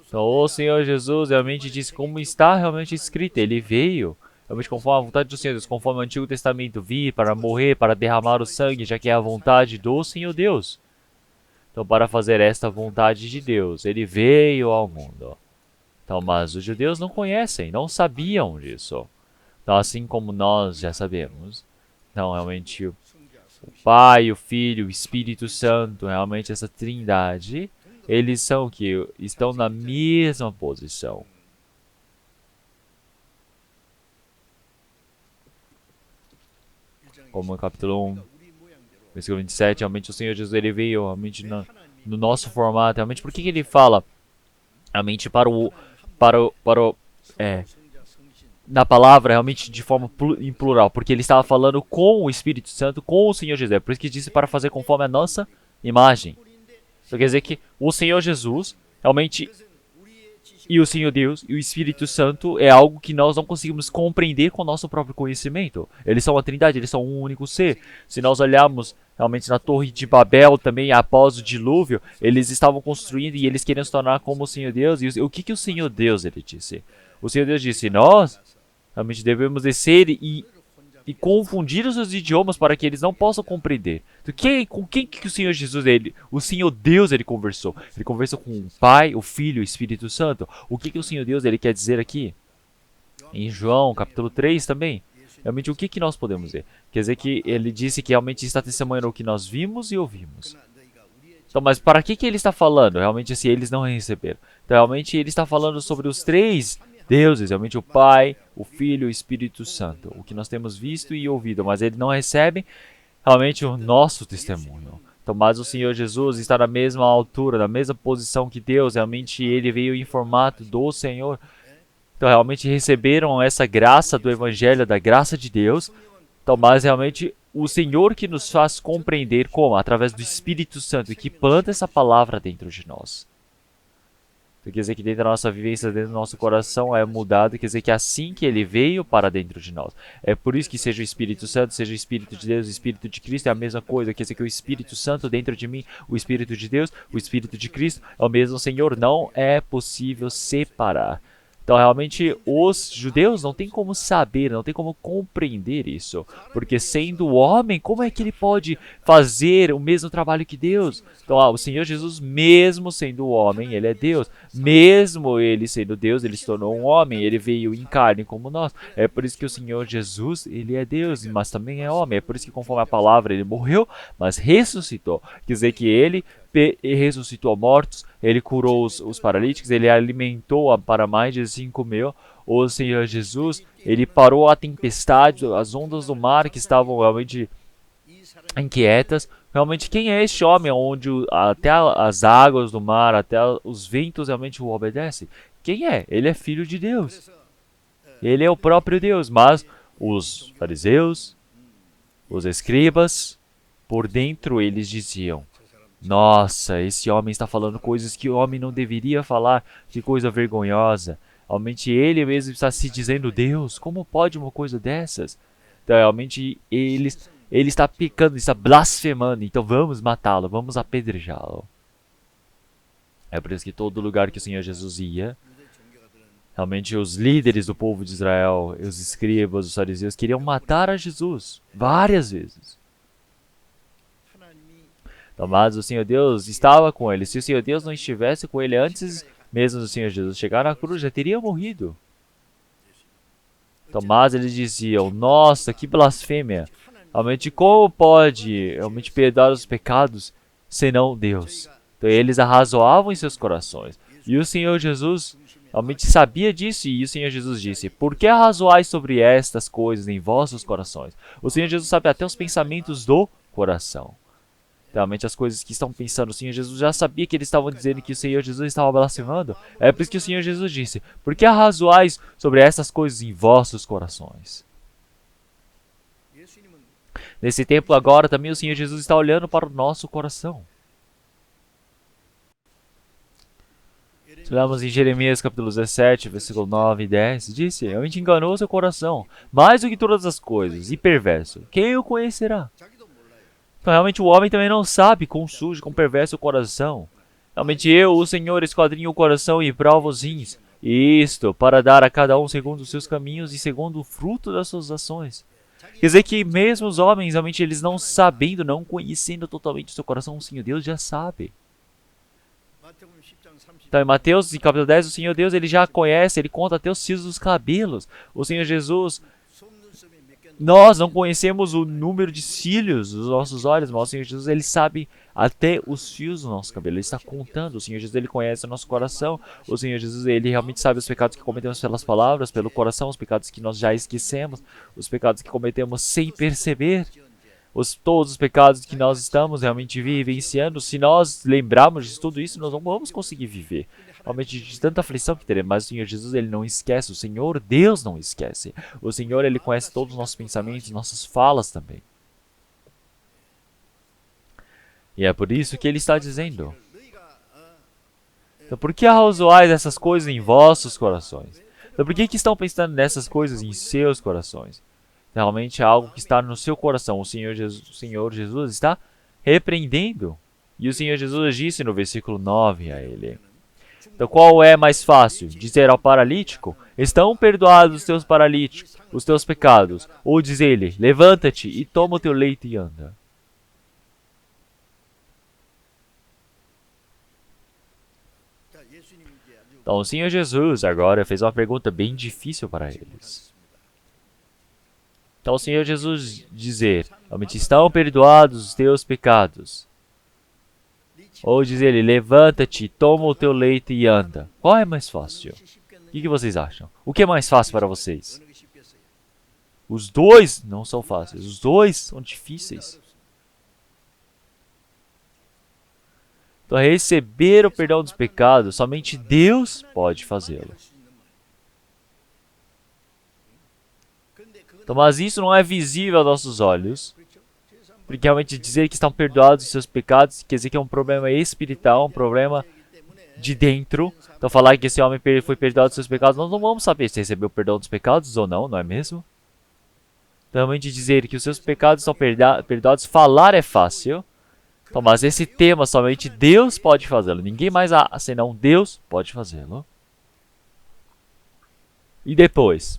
Então, o Senhor Jesus realmente disse como está realmente escrito. Ele veio realmente conforme a vontade do Senhor Deus, conforme o Antigo Testamento, vir para morrer, para derramar o sangue, já que é a vontade do Senhor Deus. Então, para fazer esta vontade de Deus, ele veio ao mundo. Então, mas os judeus não conhecem, não sabiam disso. Então, assim como nós já sabemos, então, realmente, o Pai, o Filho, o Espírito Santo, realmente essa trindade, eles são que estão na mesma posição. Como no capítulo 1, versículo 27, realmente o Senhor Jesus, ele veio realmente no nosso formato. Realmente, por que ele fala realmente na palavra, realmente de forma em plural? Porque ele estava falando com o Espírito Santo, com o Senhor Jesus. Por isso que disse para fazer conforme a nossa imagem. Então, quer dizer que o Senhor Jesus, realmente, e o Senhor Deus e o Espírito Santo é algo que nós não conseguimos compreender com o nosso próprio conhecimento. Eles são a trindade, eles são um único ser. Se nós olharmos realmente na Torre de Babel também, após o dilúvio, eles estavam construindo e eles queriam se tornar como o Senhor Deus. E o que o Senhor Deus ele disse? O Senhor Deus disse, nós realmente devemos descer e confundir os seus idiomas para que eles não possam compreender. Então, com quem que o Senhor Jesus, o Senhor Deus, ele conversou? Ele conversou com o Pai, o Filho e o Espírito Santo. O que o Senhor Deus, ele quer dizer aqui? Em João, capítulo 3 também. Realmente, o que nós podemos ver? Quer dizer que ele disse que realmente está testemunhando o que nós vimos e ouvimos. Então, mas para que ele está falando? Realmente, se eles não receberam. Então, realmente, ele está falando sobre os três deuses, realmente o Pai, o Filho e o Espírito Santo. O que nós temos visto e ouvido, mas eles não recebem realmente o nosso testemunho. Então, mas o Senhor Jesus está na mesma altura, na mesma posição que Deus. Realmente ele veio em formato do Senhor. Então, realmente receberam essa graça do Evangelho, da graça de Deus. Então, mas realmente o Senhor que nos faz compreender como? Através do Espírito Santo, que planta essa palavra dentro de nós. Então, quer dizer que dentro da nossa vivência, dentro do nosso coração é mudado, quer dizer que é assim que ele veio para dentro de nós. É por isso que seja o Espírito Santo, seja o Espírito de Deus, o Espírito de Cristo é a mesma coisa. Quer dizer que o Espírito Santo dentro de mim, o Espírito de Deus, o Espírito de Cristo é o mesmo Senhor. Não é possível separar. Então, realmente, os judeus não tem como saber, não tem como compreender isso. Porque sendo homem, como é que ele pode fazer o mesmo trabalho que Deus? Então, o Senhor Jesus, mesmo sendo homem, ele é Deus. Mesmo ele sendo Deus, ele se tornou um homem, ele veio em carne como nós. É por isso que o Senhor Jesus, ele é Deus, mas também é homem. É por isso que, conforme a palavra, ele morreu, mas ressuscitou. Quer dizer que ele ressuscitou mortos, ele curou os paralíticos, ele alimentou para mais de 5.000. O Senhor Jesus, ele parou a tempestade, as ondas do mar que estavam realmente inquietas. Realmente, quem é este homem onde até as águas do mar, até os ventos realmente o obedecem? Quem é? Ele é filho de Deus. Ele é o próprio Deus, mas os fariseus, os escribas, por dentro eles diziam: nossa, esse homem está falando coisas que o homem não deveria falar, que coisa vergonhosa. Realmente ele mesmo está se dizendo Deus, como pode uma coisa dessas? Então realmente ele está pecando, está blasfemando, então vamos matá-lo, vamos apedrejá-lo. É por isso que todo lugar que o Senhor Jesus ia, realmente os líderes do povo de Israel, os escribas, os fariseus, queriam matar a Jesus várias vezes. Então, mas o Senhor Deus estava com ele. Se o Senhor Deus não estivesse com ele antes mesmo do Senhor Jesus chegar na cruz, já teria morrido. Então, mas eles diziam: nossa, que blasfêmia. Realmente, como pode realmente perdoar os pecados senão Deus? Então, eles arrazoavam em seus corações. E o Senhor Jesus realmente sabia disso. E o Senhor Jesus disse: por que arrazoais sobre estas coisas em vossos corações? O Senhor Jesus sabe até os pensamentos do coração. Realmente as coisas que estão pensando, o Senhor Jesus já sabia que eles estavam dizendo que o Senhor Jesus estava blasfemando. É por isso que o Senhor Jesus disse: por que arrazoais sobre essas coisas em vossos corações? Nesse tempo agora também o Senhor Jesus está olhando para o nosso coração. Se olharmos em Jeremias capítulo 17, versículo 9 e 10, disse: realmente enganou seu coração, mais do que todas as coisas, e perverso. Quem o conhecerá? Então, realmente o homem também não sabe quão sujo, quão perverso o coração. Realmente eu, o Senhor, esquadrinho o coração e provo os rins. Isto para dar a cada um segundo os seus caminhos e segundo o fruto das suas ações. Quer dizer que mesmo os homens, realmente eles não sabendo, não conhecendo totalmente o seu coração, o Senhor Deus já sabe. Então em Mateus capítulo 10, o Senhor Deus ele já conhece, ele conta até os fios dos cabelos. O Senhor Jesus, nós não conhecemos o número de cílios dos nossos olhos, mas o Senhor Jesus ele sabe até os fios do nosso cabelo. Ele está contando. O Senhor Jesus ele conhece o nosso coração. O Senhor Jesus ele realmente sabe os pecados que cometemos pelas palavras, pelo coração, os pecados que nós já esquecemos, os pecados que cometemos sem perceber. Todos os pecados que nós estamos realmente vivenciando, se nós lembrarmos de tudo isso, nós não vamos conseguir viver. Realmente de tanta aflição que teremos, mas o Senhor Jesus ele não esquece, o Senhor Deus não esquece. O Senhor ele conhece todos os nossos pensamentos, nossas falas também. E é por isso que ele está dizendo: então por que arrazoais essas coisas em vossos corações? Então por que estão pensando nessas coisas em seus corações? Realmente é algo que está no seu coração. O Senhor Jesus está repreendendo. E o Senhor Jesus disse no versículo 9 a ele: então qual é mais fácil? Dizer ao paralítico: estão perdoados os teus paralíticos, os teus pecados? Ou dizer-lhe: levanta-te e toma o teu leito e anda? Então o Senhor Jesus agora fez uma pergunta bem difícil para eles. Então o Senhor Jesus dizer: realmente estão perdoados os teus pecados? Ou diz ele: levanta-te, toma o teu leito e anda. Qual é mais fácil? O que vocês acham? O que é mais fácil para vocês? Os dois não são fáceis. Os dois são difíceis. Então, receber o perdão dos pecados, somente Deus pode fazê-lo. Então, mas isso não é visível aos nossos olhos, porque realmente dizer que estão perdoados os seus pecados quer dizer que é um problema espiritual, um problema de dentro. Então, falar que esse homem foi perdoado dos seus pecados, nós não vamos saber se recebeu o perdão dos pecados ou não, não é mesmo? Então, realmente dizer que os seus pecados estão perdoados, falar é fácil. Então, mas esse tema somente Deus pode fazê-lo. Ninguém mais senão Deus pode fazê-lo. E depois,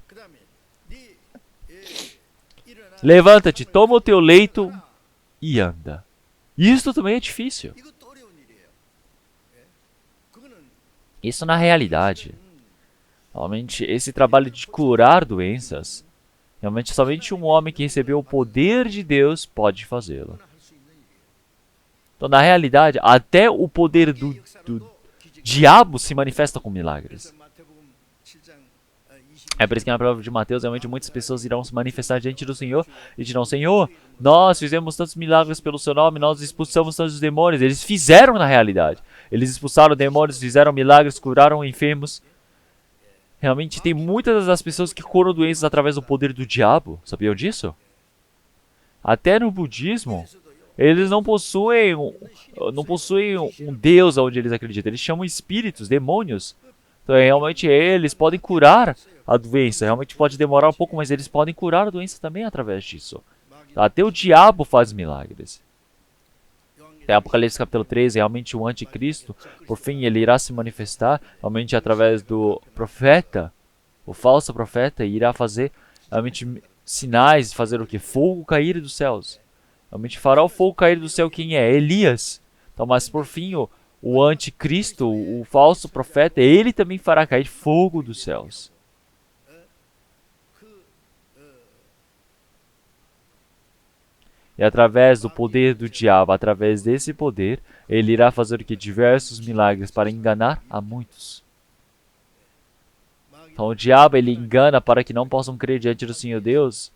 levanta-te, toma o teu leito e anda. Isso também é difícil. Isso na realidade. Realmente, esse trabalho de curar doenças, realmente somente um homem que recebeu o poder de Deus pode fazê-lo. Então, na realidade, até o poder do diabo se manifesta com milagres. É por isso que na palavra de Mateus, realmente muitas pessoas irão se manifestar diante do Senhor e dirão: Senhor, nós fizemos tantos milagres pelo seu nome, nós expulsamos tantos demônios. Eles fizeram na realidade. Eles expulsaram demônios, fizeram milagres, curaram enfermos. Realmente tem muitas das pessoas que curam doenças através do poder do diabo. Sabiam disso? Até no budismo, eles não possuem um Deus onde eles acreditam. Eles chamam espíritos, demônios. Então, realmente, eles podem curar a doença. Realmente pode demorar um pouco, mas eles podem curar a doença também através disso. Até o diabo faz milagres. Em Apocalipse capítulo 13, realmente o anticristo, por fim, ele irá se manifestar realmente através do profeta, o falso profeta, e irá fazer realmente sinais, fazer o que? Fogo cair dos céus. Realmente fará o fogo cair do céu quem é? Elias. Então, mas por fim, o anticristo, o falso profeta, ele também fará cair fogo dos céus. E através do poder do diabo, através desse poder, ele irá fazer o que? Diversos milagres para enganar a muitos. Então o diabo, ele engana para que não possam crer diante do Senhor Deus.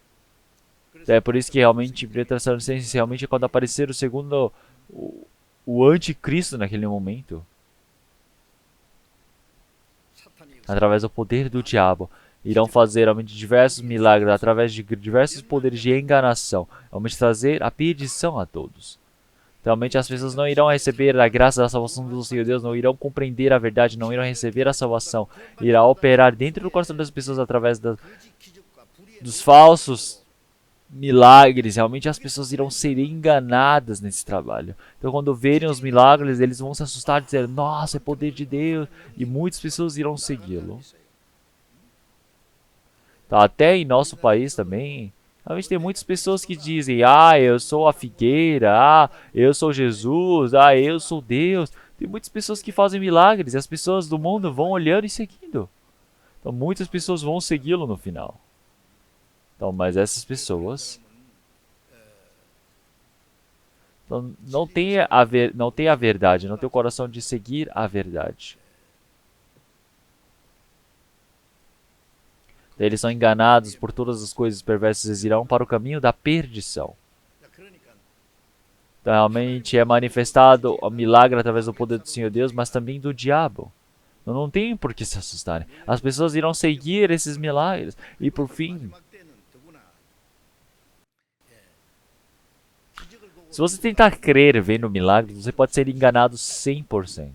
É por isso que realmente, realmente quando aparecer o segundo, o anticristo naquele momento, através do poder do diabo, irão fazer realmente diversos milagres, através de diversos poderes de enganação, realmente trazer a perdição a todos. Realmente as pessoas não irão receber a graça da salvação do Senhor Deus, não irão compreender a verdade, não irão receber a salvação. Irá operar dentro do coração das pessoas através dos falsos milagres. Realmente as pessoas irão ser enganadas nesse trabalho. Então quando verem os milagres, eles vão se assustar e dizer: nossa, é poder de Deus. E muitas pessoas irão segui-lo. Então, até em nosso país também, realmente tem muitas pessoas que dizem: ah, eu sou a figueira, ah, eu sou Jesus, ah, eu sou Deus. Tem muitas pessoas que fazem milagres e as pessoas do mundo vão olhando e seguindo. Então muitas pessoas vão segui-lo no final. Então, mas essas pessoas não têm a verdade, não têm o coração de seguir a verdade. Eles são enganados por todas as coisas perversas, eles irão para o caminho da perdição. Então, realmente é manifestado o milagre através do poder do Senhor Deus, mas também do diabo. Então, não tem por que se assustarem. As pessoas irão seguir esses milagres e por fim, se você tentar crer vendo milagres, você pode ser enganado 100%.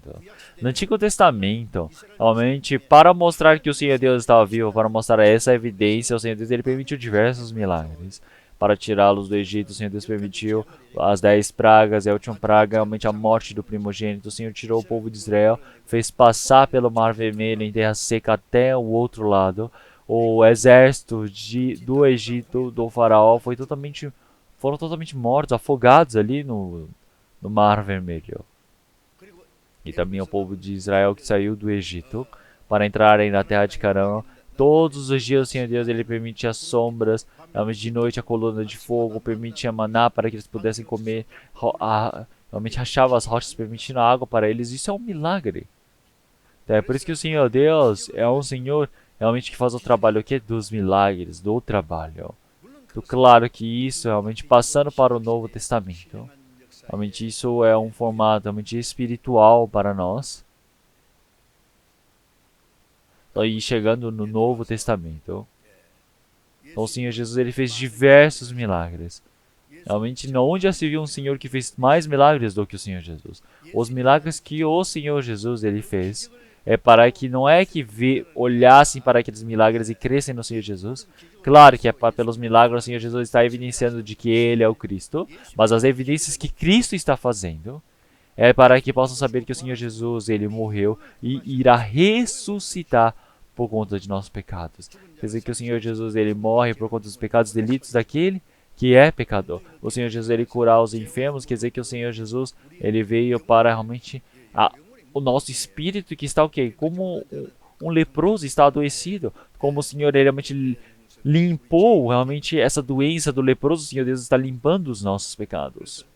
No Antigo Testamento, realmente, para mostrar que o Senhor Deus estava vivo, para mostrar essa evidência, o Senhor Deus ele permitiu diversos milagres. Para tirá-los do Egito, o Senhor Deus permitiu as 10 pragas, e a última praga, realmente a morte do primogênito. O Senhor tirou o povo de Israel, fez passar pelo Mar Vermelho em terra seca até o outro lado. O exército do Egito, do faraó, foram totalmente mortos, afogados ali no Mar Vermelho. E também o povo de Israel que saiu do Egito para entrarem na terra de Canaã. Todos os dias o Senhor Deus ele permitia sombras, de noite a coluna de fogo, permitia maná para que eles pudessem comer, realmente rachava as rochas permitindo a água para eles. Isso é um milagre. Então, é por isso que o Senhor Deus é um Senhor realmente que faz o trabalho aqui dos milagres, do trabalho. Então, claro que isso realmente passando para o Novo Testamento. Realmente isso é um formato realmente espiritual para nós. E chegando no Novo Testamento, então o Senhor Jesus ele fez diversos milagres. Realmente onde já se viu um Senhor que fez mais milagres do que o Senhor Jesus? Os milagres que o Senhor Jesus ele fez é para que não é que olhassem para aqueles milagres e crescem no Senhor Jesus. Claro que é pelos milagres o Senhor Jesus está evidenciando de que Ele é o Cristo, mas as evidências que Cristo está fazendo é para que possam saber que o Senhor Jesus ele morreu e irá ressuscitar por conta de nossos pecados. Quer dizer que o Senhor Jesus ele morre por conta dos pecados e delitos daquele que é pecador. O Senhor Jesus ele curar os enfermos, quer dizer que o Senhor Jesus ele veio para realmente o nosso espírito que está o quê? Como um leproso está adoecido, como o Senhor ele realmente limpou realmente essa doença do leproso, o Senhor Deus está limpando os nossos pecados.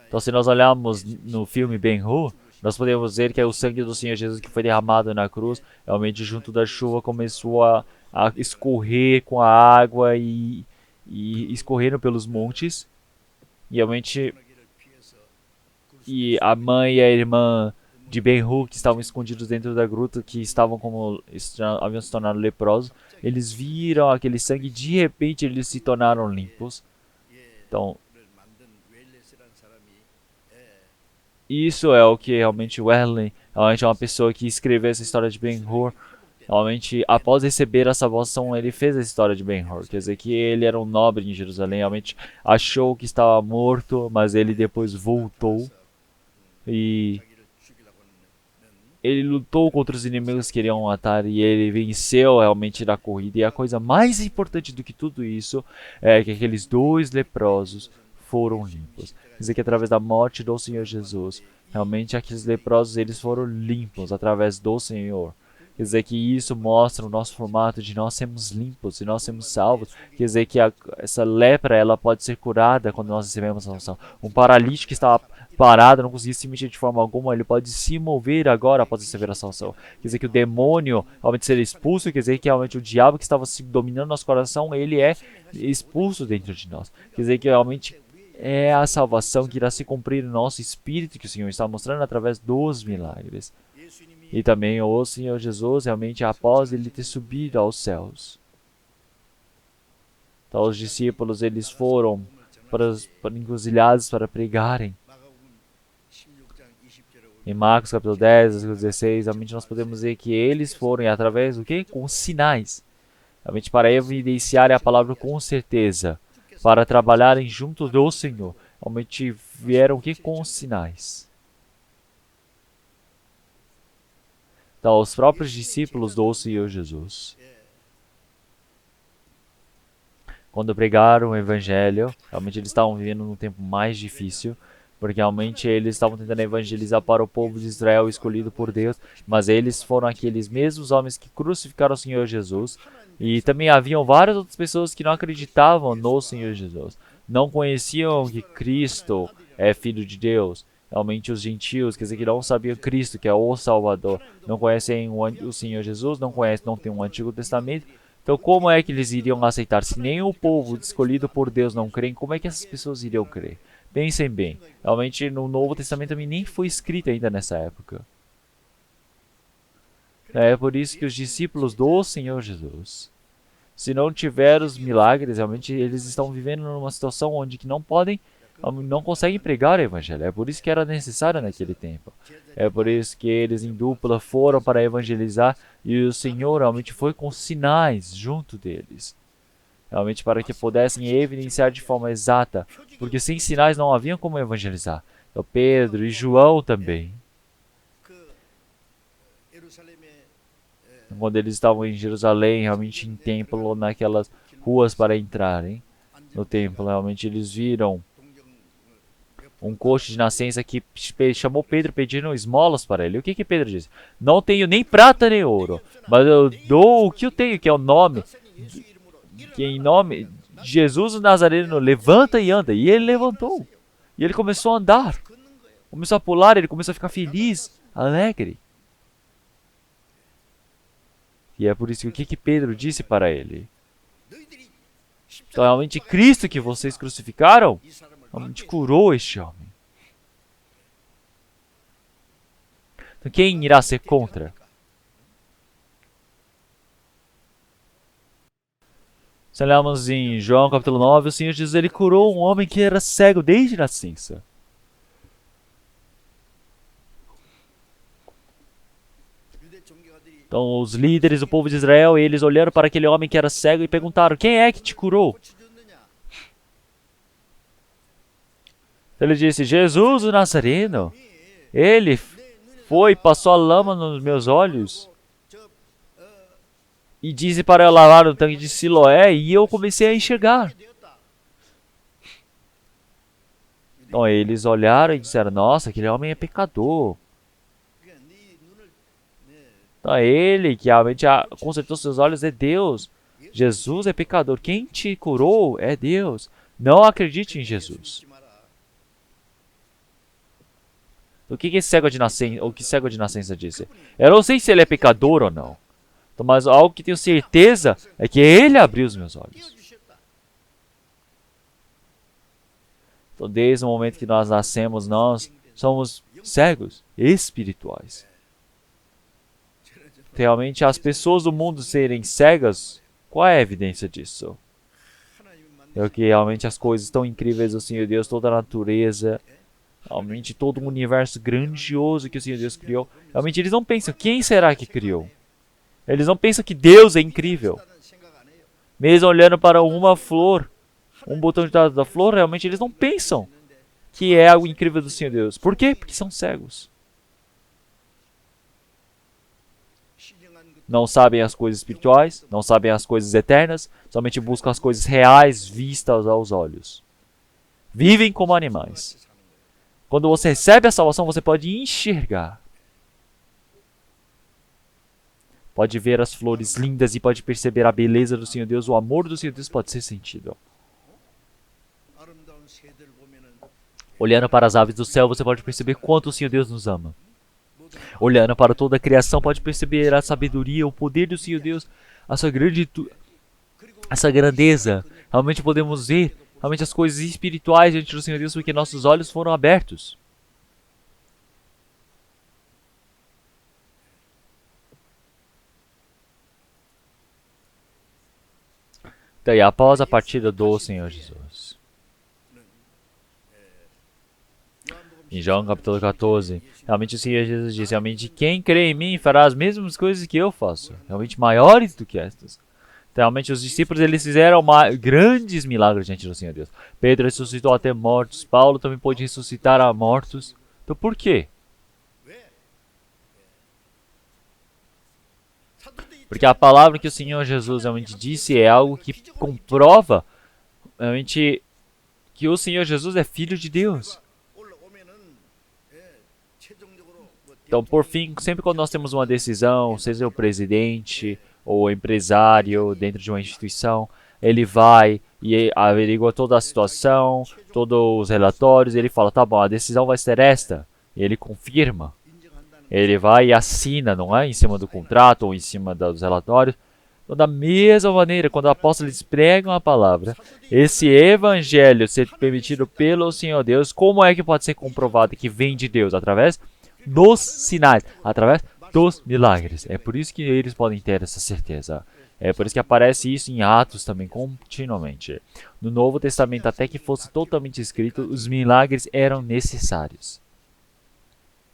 Então, se nós olharmos no filme Ben-Hur, nós podemos ver que é o sangue do Senhor Jesus que foi derramado na cruz, realmente junto da chuva começou a escorrer com a água e escorrendo pelos montes. E realmente a mãe e a irmã de Ben-Hur que estavam escondidos dentro da gruta, que estavam como haviam se tornado leprosos, eles viram aquele sangue e de repente eles se tornaram limpos. Então, isso é o que realmente Wesley, realmente é uma pessoa que escreveu essa história de Ben-Hur. Realmente, após receber a salvação, ele fez a história de Ben-Hur. Quer dizer que ele era um nobre em Jerusalém, realmente achou que estava morto, mas ele depois voltou. E ele lutou contra os inimigos que queriam matar e ele venceu realmente na corrida. E a coisa mais importante do que tudo isso é que aqueles dois leprosos foram limpos. Quer dizer que através da morte do Senhor Jesus, realmente aqueles leprosos eles foram limpos através do Senhor. Quer dizer que isso mostra o nosso formato de nós sermos limpos e nós sermos salvos. Quer dizer que essa lepra ela pode ser curada quando nós recebemos a salvação. Um paralítico que estava parado, não conseguia se mexer de forma alguma, ele pode se mover agora após receber a salvação. Quer dizer que o demônio realmente ser expulso, quer dizer que realmente o diabo que estava dominando nosso coração, ele é expulso dentro de nós. Quer dizer que realmente é a salvação que irá se cumprir no nosso espírito que o Senhor está mostrando através dos milagres. E também o Senhor Jesus, realmente após ele ter subido aos céus. Então os discípulos, eles foram para encruzilhadas para pregarem. Em Marcos capítulo 10, versículo 16, realmente nós podemos ver que eles foram através do quê? Com sinais. Realmente para evidenciar a palavra com certeza. Para trabalharem junto do Senhor. Realmente vieram o quê? Com sinais. Então, os próprios discípulos do Senhor Jesus, quando pregaram o Evangelho, realmente eles estavam vivendo num tempo mais difícil, porque realmente eles estavam tentando evangelizar para o povo de Israel escolhido por Deus, mas eles foram aqueles mesmos homens que crucificaram o Senhor Jesus, e também haviam várias outras pessoas que não acreditavam no Senhor Jesus, não conheciam que Cristo é Filho de Deus. Realmente os gentios, quer dizer, que não sabiam Cristo, que é o Salvador, não conhecem o Senhor Jesus, não tem um Antigo Testamento. Então, como é que eles iriam aceitar? Se nem o povo escolhido por Deus não crê, como é que essas pessoas iriam crer? Pensem bem, realmente no Novo Testamento também nem foi escrito ainda nessa época. É por isso que os discípulos do Senhor Jesus, se não tiver os milagres, realmente eles estão vivendo numa situação onde que não conseguem pregar o Evangelho. É por isso que era necessário naquele tempo. É por isso que eles em dupla foram para evangelizar e o Senhor realmente foi com sinais junto deles. Realmente para que pudessem evidenciar de forma exata, porque sem sinais não havia como evangelizar. Então Pedro e João também, quando eles estavam em Jerusalém, realmente em templo, naquelas ruas para entrarem no templo, realmente eles viram um coxo de nascença que chamou Pedro pedindo esmolas para ele. O que Pedro disse? Não tenho nem prata nem ouro, mas eu dou o que eu tenho, que é o nome, que em nome de Jesus o Nazareno, levanta e anda. E ele levantou. E ele começou a andar. Começou a pular, ele começou a ficar feliz, alegre. E é por isso que o que Pedro disse para ele? Então, realmente, Cristo que vocês crucificaram, realmente curou este homem. Então, quem irá ser contra? Se olharmos em João capítulo 9, o Senhor Jesus ele curou um homem que era cego desde nascença. Então os líderes do povo de Israel, eles olharam para aquele homem que era cego e perguntaram, quem é que te curou? Ele disse, Jesus o Nazareno. Ele foi, passou a lama nos meus olhos e disse para eu lavar no tanque de Siloé e eu comecei a enxergar. Então eles olharam e disseram, nossa, aquele homem é pecador. Então ele que realmente consertou seus olhos é Deus. Jesus é pecador. Quem te curou é Deus. Não acredite em Jesus. O que esse cego de nascença, o que cego de nascença disse? Eu não sei se ele é pecador ou não. Então, mas algo que tenho certeza é que ele abriu os meus olhos. Então, desde o momento que nós nascemos, nós somos cegos espirituais. Realmente, as pessoas do mundo serem cegas, qual é a evidência disso? É que realmente as coisas tão incríveis do Senhor Deus, toda a natureza, realmente todo o universo grandioso que o Senhor Deus criou. Realmente eles não pensam, quem será que criou? Eles não pensam que Deus é incrível. Mesmo olhando para uma flor, um botão de dados da flor, realmente eles não pensam que é algo incrível do Senhor Deus. Por quê? Porque são cegos. Não sabem as coisas espirituais, não sabem as coisas eternas, somente buscam as coisas reais vistas aos olhos. Vivem como animais. Quando você recebe a salvação, você pode enxergar. Pode ver as flores lindas e pode perceber a beleza do Senhor Deus, o amor do Senhor Deus pode ser sentido. Olhando para as aves do céu, você pode perceber quanto o Senhor Deus nos ama. Olhando para toda a criação, pode perceber a sabedoria, o poder do Senhor Deus, a sua essa grandeza. Realmente podemos ver realmente as coisas espirituais diante do Senhor Deus, porque nossos olhos foram abertos. Daí, após a partida do Senhor Jesus. Em João capítulo 14, realmente o Senhor Jesus diz, realmente quem crê em mim fará as mesmas coisas que eu faço, realmente maiores do que estas. Então, realmente os discípulos eles fizeram grandes milagres diante do Senhor Deus. Pedro ressuscitou até mortos, Paulo também pôde ressuscitar a mortos. Então por quê? Porque a palavra que o Senhor Jesus realmente disse é algo que comprova realmente que o Senhor Jesus é Filho de Deus. Então, por fim, sempre quando nós temos uma decisão, seja o presidente ou o empresário dentro de uma instituição, ele vai e averigua toda a situação, todos os relatórios, e ele fala, tá bom, a decisão vai ser esta. E ele confirma. Ele vai e assina, não é? Em cima do contrato ou em cima dos relatórios. Então, da mesma maneira, quando os apóstolos pregam a palavra, esse evangelho ser permitido pelo Senhor Deus, como é que pode ser comprovado que vem de Deus? Através dos sinais, através dos milagres. É por isso que eles podem ter essa certeza. É por isso que aparece isso em Atos também, continuamente. No Novo Testamento, até que fosse totalmente escrito, os milagres eram necessários.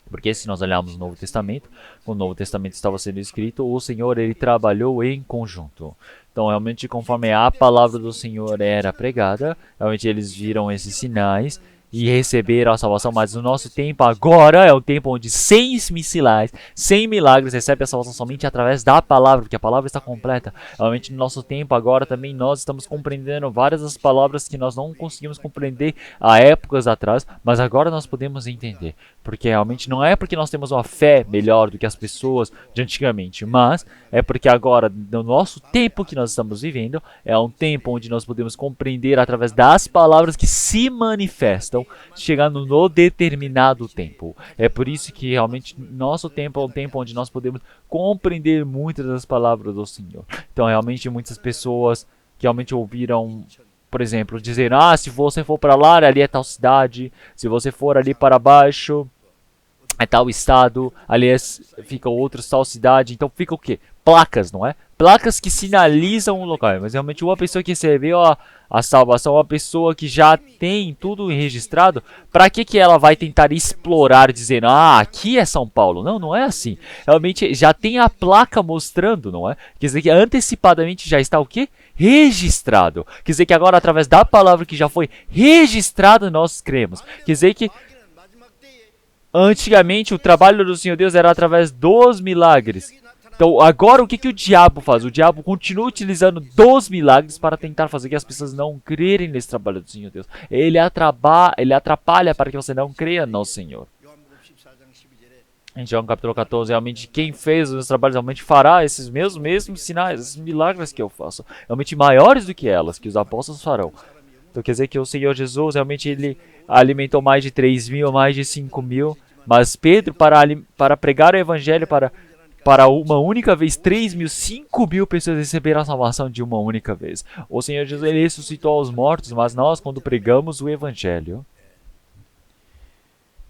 Porque se nós olharmos no Novo Testamento, quando o Novo Testamento estava sendo escrito, o Senhor ele trabalhou em conjunto. Então, realmente, conforme a palavra do Senhor era pregada, realmente eles viram esses sinais e receberam a salvação. Mas no nosso tempo agora é um tempo onde sem sinais, sem milagres, recebe a salvação somente através da palavra, porque a palavra está completa. Realmente no nosso tempo agora também nós estamos compreendendo várias das palavras que nós não conseguimos compreender há épocas atrás, mas agora nós podemos entender. Porque realmente não é porque nós temos uma fé melhor do que as pessoas de antigamente, mas é porque agora, no nosso tempo que nós estamos vivendo, é um tempo onde nós podemos compreender através das palavras que se manifestam estão chegando no determinado tempo. É por isso que realmente nosso tempo é um tempo onde nós podemos compreender muitas das palavras do Senhor. Então realmente muitas pessoas que realmente ouviram, por exemplo, dizer, se você for para lá, ali é tal cidade, se você for ali para baixo, é tal estado, ali fica outra tal cidade, então fica o quê? Placas, não é? Placas que sinalizam o local, mas realmente uma pessoa que recebeu a salvação, uma pessoa que já tem tudo registrado, para que ela vai tentar explorar dizendo, aqui é São Paulo? Não, não é assim. Realmente já tem a placa mostrando, não é? Quer dizer que antecipadamente já está o quê? Registrado. Quer dizer que agora através da palavra que já foi registrada nós cremos. Quer dizer que antigamente o trabalho do Senhor Deus era através dos milagres. Então agora o que o diabo faz? O diabo continua utilizando dos milagres para tentar fazer que as pessoas não crerem nesse trabalho do Senhor Deus. Ele atrapalha para que você não creia no Senhor. Em João capítulo 14, realmente quem fez os trabalhos realmente fará esses mesmos sinais, esses milagres que eu faço. Realmente maiores do que elas, que os apóstolos farão. Então quer dizer que o Senhor Jesus realmente ele alimentou mais de 3.000, mais de 5.000. Mas Pedro, para pregar o evangelho para uma única vez, 3.000, 5.000 pessoas receberam a salvação de uma única vez. O Senhor Jesus ele ressuscitou aos mortos, mas nós quando pregamos o evangelho.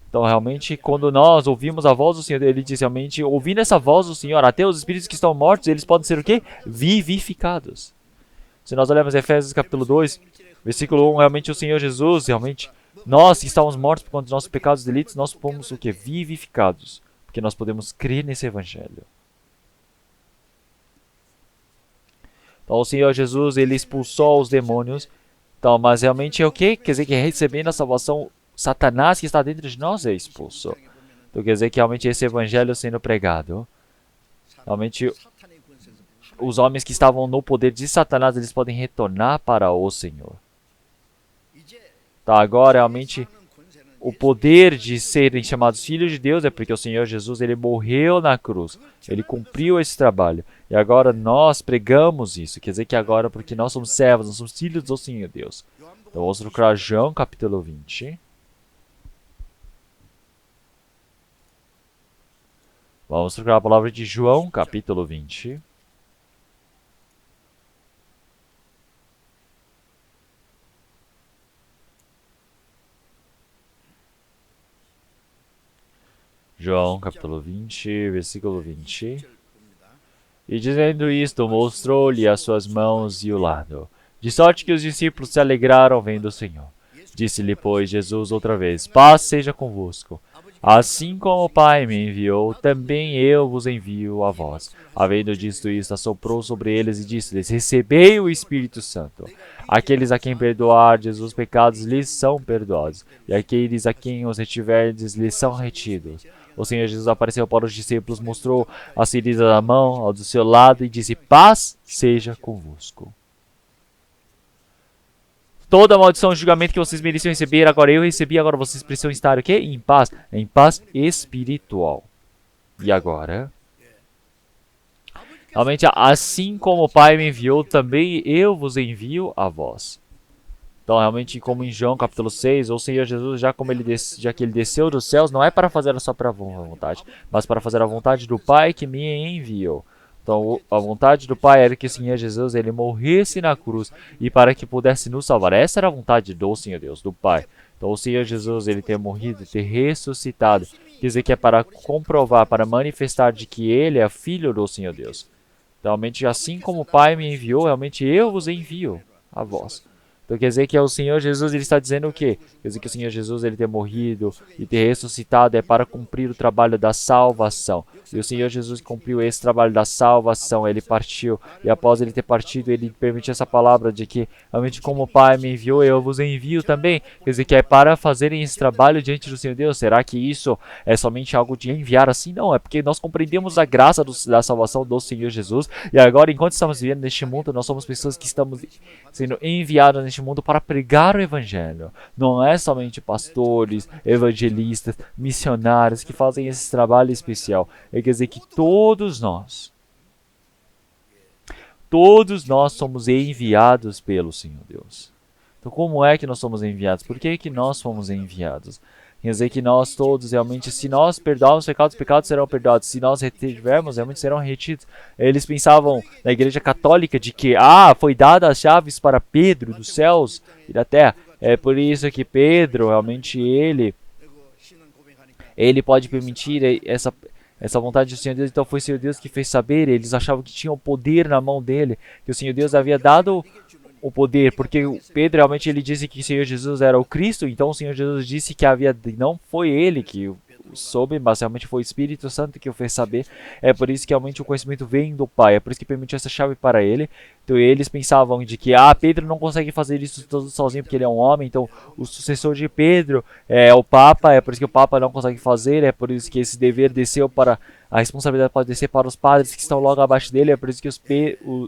Então realmente quando nós ouvimos a voz do Senhor, ele diz realmente, ouvindo essa voz do Senhor, até os espíritos que estão mortos, eles podem ser o quê? Vivificados. Se nós olharmos Efésios capítulo 2, versículo 1, realmente o Senhor Jesus, realmente, nós que estávamos mortos por conta dos nossos pecados e delitos, nós fomos o quê? Vivificados. Porque nós podemos crer nesse evangelho. Então o Senhor Jesus, ele expulsou os demônios. Então, mas realmente é o quê? Quer dizer que recebendo a salvação, Satanás que está dentro de nós é expulso. Então quer dizer que realmente esse evangelho sendo pregado, realmente os homens que estavam no poder de Satanás, eles podem retornar para o Senhor. Então agora realmente o poder de serem chamados filhos de Deus é porque o Senhor Jesus ele morreu na cruz. Ele cumpriu esse trabalho. E agora nós pregamos isso. Quer dizer que agora, porque nós somos servos, nós somos filhos do Senhor Deus. Então vamos procurar João capítulo 20. Vamos procurar a palavra de João capítulo 20. João capítulo 20, versículo 20. E dizendo isto, mostrou-lhe as suas mãos e o lado. De sorte que os discípulos se alegraram vendo o Senhor. Disse-lhe, pois, Jesus outra vez, paz seja convosco. Assim como o Pai me enviou, também eu vos envio a vós. Havendo dito isto, assoprou sobre eles e disse-lhes, recebei o Espírito Santo. Aqueles a quem perdoardes os pecados lhes são perdoados, e aqueles a quem os retiverdes lhes são retidos. O Senhor Jesus apareceu para os discípulos, mostrou a ferida da mão ao do seu lado e disse, paz seja convosco. Toda a maldição e julgamento que vocês mereciam receber, agora eu recebi, agora vocês precisam estar o quê? Em paz. Em paz espiritual. E agora? Realmente, assim como o Pai me enviou, também eu vos envio a vós. Então, realmente, como em João capítulo 6, o Senhor Jesus, já que ele desceu dos céus, não é para fazer a sua própria vontade, mas para fazer a vontade do Pai que me enviou. Então, a vontade do Pai era que o Senhor Jesus ele morresse na cruz e para que pudesse nos salvar. Essa era a vontade do Senhor Deus, do Pai. Então, o Senhor Jesus ele ter morrido, ter ressuscitado, quer dizer que é para comprovar, para manifestar de que ele é filho do Senhor Deus. Então, realmente, assim como o Pai me enviou, realmente eu vos envio a vós. Então quer dizer que o Senhor Jesus ele está dizendo o quê? Quer dizer que o Senhor Jesus ele ter morrido e ter ressuscitado é para cumprir o trabalho da salvação. E o Senhor Jesus cumpriu esse trabalho da salvação, ele partiu. E após ele ter partido, ele permitiu essa palavra de que, realmente como o Pai me enviou, eu vos envio também. Quer dizer que é para fazerem esse trabalho diante do Senhor Deus. Será que isso é somente algo de enviar assim? Não, é porque nós compreendemos a graça da salvação do Senhor Jesus. E agora, enquanto estamos vivendo neste mundo, nós somos pessoas que estamos sendo enviadas neste mundo para pregar o Evangelho. Não é somente pastores, evangelistas, missionários que fazem esse trabalho especial. Quer dizer que todos nós somos enviados pelo Senhor Deus. Então, como é que nós somos enviados? Por que que nós fomos enviados? Quer dizer que nós todos, realmente, se nós perdoarmos os pecados serão perdoados. Se nós retivermos, realmente serão retidos. Eles pensavam na igreja católica de que, foi dada as chaves para Pedro dos céus e da terra. É por isso que Pedro, realmente, ele pode permitir essa vontade do Senhor Deus. Então foi o Senhor Deus que fez saber. Eles achavam que tinham o poder na mão dele, que o Senhor Deus havia dado o poder, porque Pedro realmente ele disse que o Senhor Jesus era o Cristo. Então o Senhor Jesus disse que não foi ele que soube, mas realmente foi o Espírito Santo que o fez saber. É por isso que realmente o conhecimento vem do Pai, é por isso que permitiu essa chave para ele. Então eles pensavam de que Pedro não consegue fazer isso todo sozinho porque ele é um homem, então o sucessor de Pedro é o Papa, é por isso que o Papa não consegue fazer, é por isso que esse dever desceu para a responsabilidade pode descer para os padres que estão logo abaixo dele. É por isso que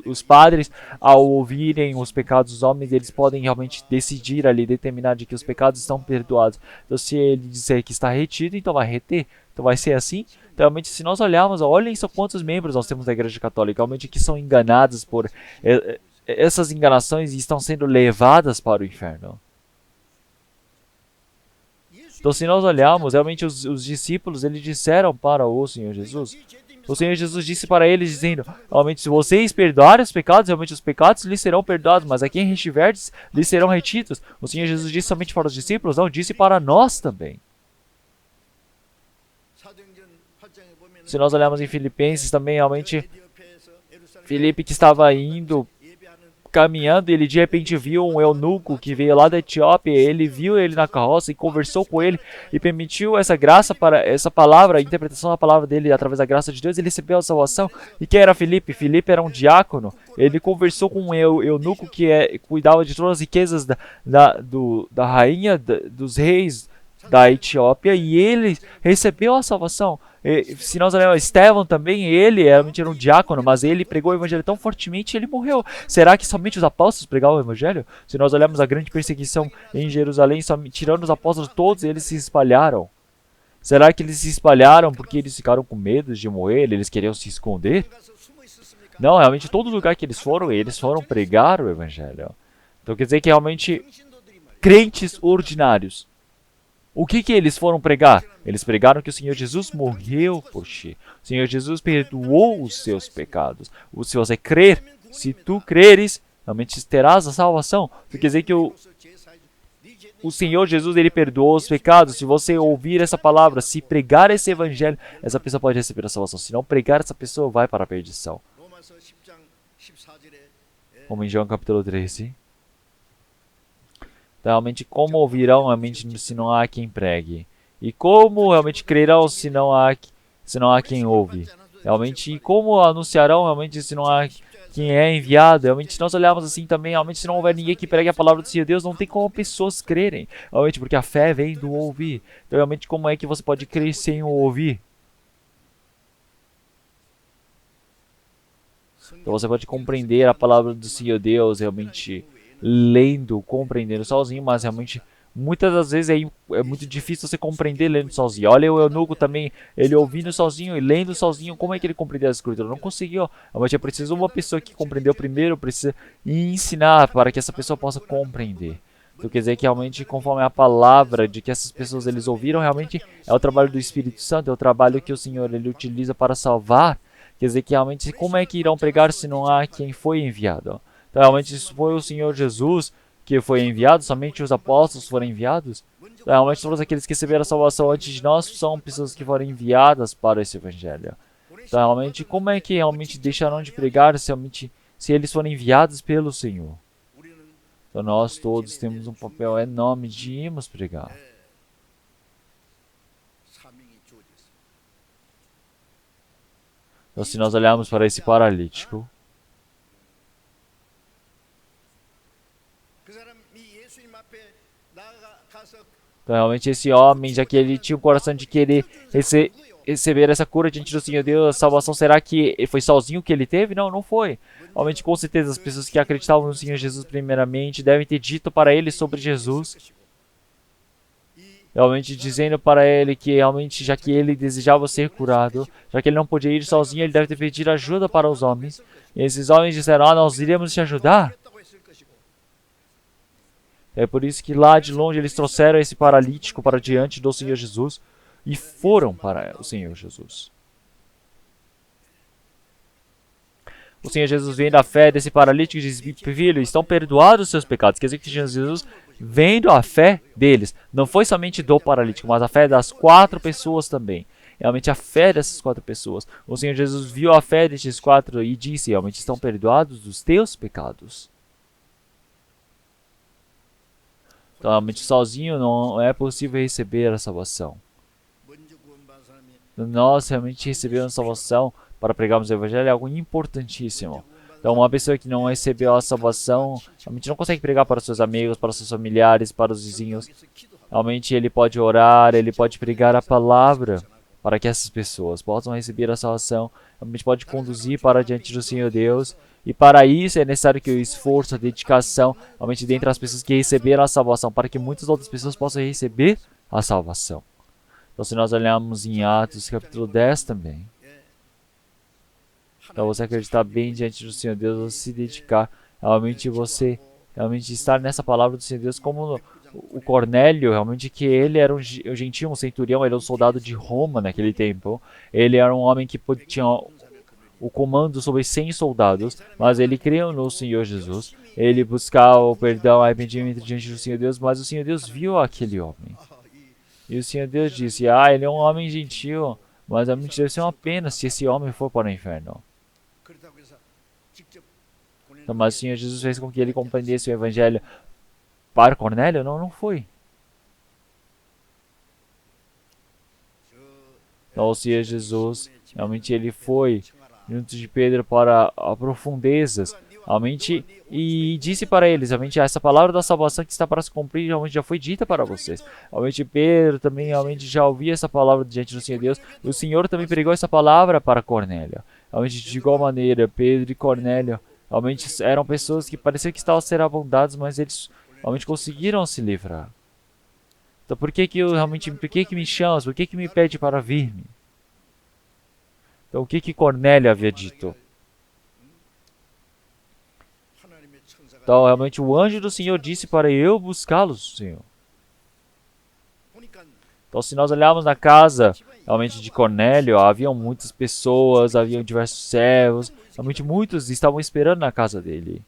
os padres, ao ouvirem os pecados dos homens, eles podem realmente decidir ali, determinar de que os pecados estão perdoados. Então, se ele disser que está retido, então vai reter. Então, vai ser assim. Então, realmente, se nós olharmos, olhem só quantos membros nós temos da Igreja Católica, realmente que são enganados por essas enganações e estão sendo levadas para o inferno. Então, se nós olharmos, realmente os discípulos, eles disseram para o Senhor Jesus. O Senhor Jesus disse para eles, dizendo, realmente, se vocês perdoarem os pecados, realmente os pecados lhes serão perdoados, mas a quem retiverdes, lhes serão retidos. O Senhor Jesus disse somente para os discípulos? Não, disse para nós também. Se nós olharmos em Filipenses também, realmente, Filipe que estava indo, caminhando, ele de repente viu um eunuco que veio lá da Etiópia. Ele viu ele na carroça e conversou com ele e permitiu essa graça para essa palavra, a interpretação da palavra dele através da graça de Deus. Ele recebeu a salvação. E quem era Filipe? Filipe era um diácono. Ele conversou com um eunuco que cuidava de todas as riquezas da rainha, dos reis da Etiópia, e ele recebeu a salvação. Se nós olharmos Estevão também, ele realmente era um diácono, mas ele pregou o evangelho tão fortemente, ele morreu. Será que somente os apóstolos pregavam o evangelho? Se nós olharmos a grande perseguição em Jerusalém, tirando os apóstolos, todos eles se espalharam. Será que eles se espalharam porque eles ficaram com medo de morrer? Eles queriam se esconder? Não, realmente todo lugar que eles foram pregar o evangelho. Então quer dizer que realmente crentes ordinários, o que eles foram pregar? Eles pregaram que o Senhor Jesus morreu por ti. O Senhor Jesus perdoou os seus pecados. Se você crer, se tu creres, realmente terás a salvação. Quer dizer que o Senhor Jesus, ele perdoou os pecados. Se você ouvir essa palavra, se pregar esse evangelho, essa pessoa pode receber a salvação. Se não pregar, essa pessoa vai para a perdição. Como em João capítulo 13. Então, realmente, como ouvirão realmente se não há quem pregue? E como realmente crerão se não há quem ouve? Realmente, e como anunciarão realmente se não há quem é enviado? Realmente, se nós olharmos assim também, realmente, se não houver ninguém que pregue a palavra do Senhor Deus, não tem como pessoas crerem. Realmente, porque a fé vem do ouvir. Então, realmente, como é que você pode crer sem o ouvir? Então, você pode compreender a palavra do Senhor Deus, realmente lendo, compreendendo sozinho, mas realmente muitas das vezes é muito difícil você compreender lendo sozinho. Olha o eunuco também, ele ouvindo sozinho e lendo sozinho, como é que ele compreendeu a escritura? Não conseguiu. Realmente é preciso uma pessoa que compreendeu primeiro, precisa ensinar para que essa pessoa possa compreender. Então quer dizer que realmente conforme a palavra de que essas pessoas eles ouviram, realmente é o trabalho do Espírito Santo, é o trabalho que o Senhor ele utiliza para salvar. Quer dizer que realmente como é que irão pregar se não há quem foi enviado? Então, realmente, isso foi o Senhor Jesus que foi enviado, somente os apóstolos foram enviados. Então, realmente, todos aqueles que receberam a salvação antes de nós são pessoas que foram enviadas para esse evangelho. Então, realmente, como é que realmente deixarão de pregar se eles forem enviados pelo Senhor? Então, nós todos temos um papel enorme de irmos pregar. Então, se nós olharmos para esse paralítico, então, realmente, esse homem, já que ele tinha o coração de querer receber essa cura diante do Senhor Deus, a salvação, será que foi sozinho que ele teve? Não, não foi. Realmente, com certeza, as pessoas que acreditavam no Senhor Jesus primeiramente devem ter dito para ele sobre Jesus. Realmente dizendo para ele que realmente, já que ele desejava ser curado, já que ele não podia ir sozinho, ele deve ter pedido ajuda para os homens. E esses homens disseram, nós iremos te ajudar. É por isso que lá de longe eles trouxeram esse paralítico para diante do Senhor Jesus e foram para o Senhor Jesus. O Senhor Jesus vendo a fé desse paralítico e diz: filho, estão perdoados os seus pecados. Quer dizer que Jesus, vendo a fé deles, não foi somente do paralítico, mas a fé das 4 pessoas também. Realmente a fé dessas 4 pessoas. O Senhor Jesus viu a fé desses 4 e disse: realmente estão perdoados dos teus pecados. Então, realmente sozinho não é possível receber a salvação. Nós realmente recebemos a salvação para pregarmos o Evangelho é algo importantíssimo. Então, uma pessoa que não recebeu a salvação, realmente não consegue pregar para os seus amigos, para os seus familiares, para os vizinhos. Realmente ele pode orar, ele pode pregar a palavra para que essas pessoas possam receber a salvação. Realmente pode conduzir para diante do Senhor Deus. E para isso é necessário que o esforço, a dedicação, realmente dentre as pessoas que receberam a salvação, para que muitas outras pessoas possam receber a salvação. Então, se nós olharmos em Atos capítulo 10 também, então você acreditar bem diante do Senhor Deus, você se dedicar, realmente você realmente estar nessa palavra do Senhor Deus, como o Cornélio, realmente que ele era um gentil, um centurião, ele era um soldado de Roma naquele tempo. Ele era um homem que tinha o comando sobre 100 soldados, mas ele creu no Senhor Jesus. Ele buscava o perdão, arrependimento diante do Senhor Deus, mas o Senhor Deus viu aquele homem. E o Senhor Deus disse: ele é um homem gentil, mas realmente deve ser uma pena se esse homem for para o inferno. Então, mas o Senhor Jesus fez com que ele compreendesse o Evangelho para Cornélio? Não foi. Então, o Senhor Jesus, realmente ele foi junto de Pedro para as profundezas, realmente, e disse para eles, realmente, essa palavra da salvação que está para se cumprir, realmente já foi dita para vocês. Realmente, Pedro também realmente já ouvia essa palavra diante do Senhor Deus. O Senhor também pregou essa palavra para Cornélio. Realmente, de igual maneira, Pedro e Cornélio, realmente eram pessoas que pareciam que estavam a ser abordadas, mas eles realmente conseguiram se livrar. Então, por que me chamas? Por que me pede para vir-me? Então, o que Cornélio havia dito? Então, realmente, o anjo do Senhor disse para eu buscá-los, Senhor. Então, se nós olharmos na casa, realmente, de Cornélio, haviam muitas pessoas, haviam diversos servos, realmente muitos estavam esperando na casa dele.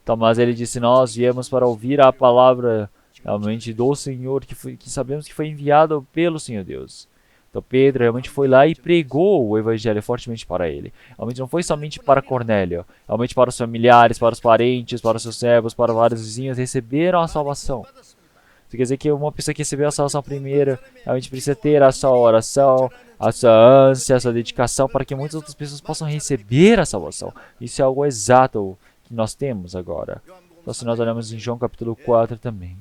Então, mas ele disse: nós viemos para ouvir a palavra, realmente, do Senhor, que sabemos que foi enviado pelo Senhor Deus. Então Pedro realmente foi lá e pregou o Evangelho fortemente para ele. Realmente não foi somente para Cornélio, realmente para os familiares, para os parentes, para os seus servos, para vários vizinhos receberam a salvação. Isso quer dizer que uma pessoa que recebeu a salvação primeiro, realmente precisa ter a sua oração, a sua ânsia, a sua dedicação, para que muitas outras pessoas possam receber a salvação. Isso é algo exato que nós temos agora. Então, se nós olhamos em João capítulo 4 também,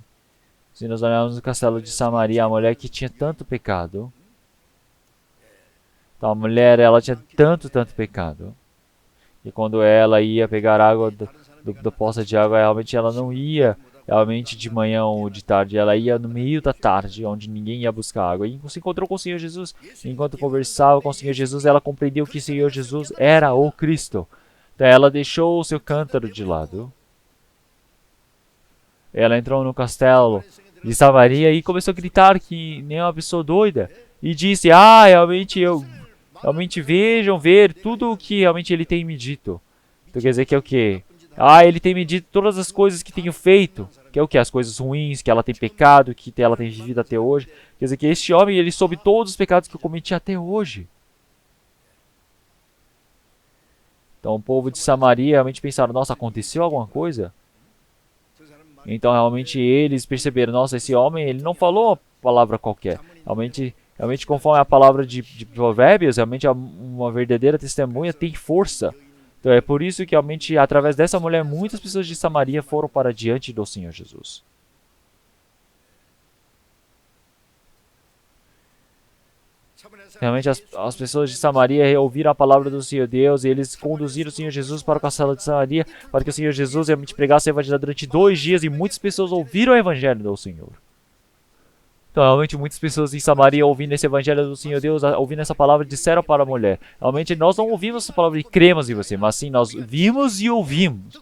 se nós olharmos no castelo de Samaria, a mulher que tinha tanto pecado, então a mulher, ela tinha tanto pecado, e quando ela ia pegar água do poço de água, realmente ela não ia realmente de manhã ou de tarde, ela ia no meio da tarde, onde ninguém ia buscar água, e se encontrou com o Senhor Jesus. Enquanto conversava com o Senhor Jesus, ela compreendeu que o Senhor Jesus era o Cristo. Então ela deixou o seu cântaro de lado, ela entrou no castelo de Samaria e começou a gritar que nem uma pessoa doida, e disse: realmente vejam ver tudo o que realmente ele tem me dito. Então quer dizer que é o quê? Ele tem me dito todas as coisas que tenho feito, que é o que? As coisas ruins, que ela tem pecado, que ela tem vivido até hoje. Quer dizer que este homem, ele soube todos os pecados que eu cometi até hoje. Então o povo de Samaria realmente pensaram: nossa, aconteceu alguma coisa? Então realmente eles perceberam: nossa, esse homem, ele não falou uma palavra qualquer. Realmente, conforme a palavra de Provérbios, realmente uma verdadeira testemunha tem força. Então é por isso que realmente, através dessa mulher, muitas pessoas de Samaria foram para diante do Senhor Jesus. Realmente as pessoas de Samaria ouviram a palavra do Senhor Deus e eles conduziram o Senhor Jesus para o castelo de Samaria para que o Senhor Jesus realmente pregasse o Evangelho durante 2 dias e muitas pessoas ouviram o Evangelho do Senhor. Então, realmente, muitas pessoas em Samaria ouvindo esse Evangelho do Senhor Deus, ouvindo essa palavra, disseram para a mulher: realmente, nós não ouvimos essa palavra e cremos em você, mas sim, nós vimos e ouvimos.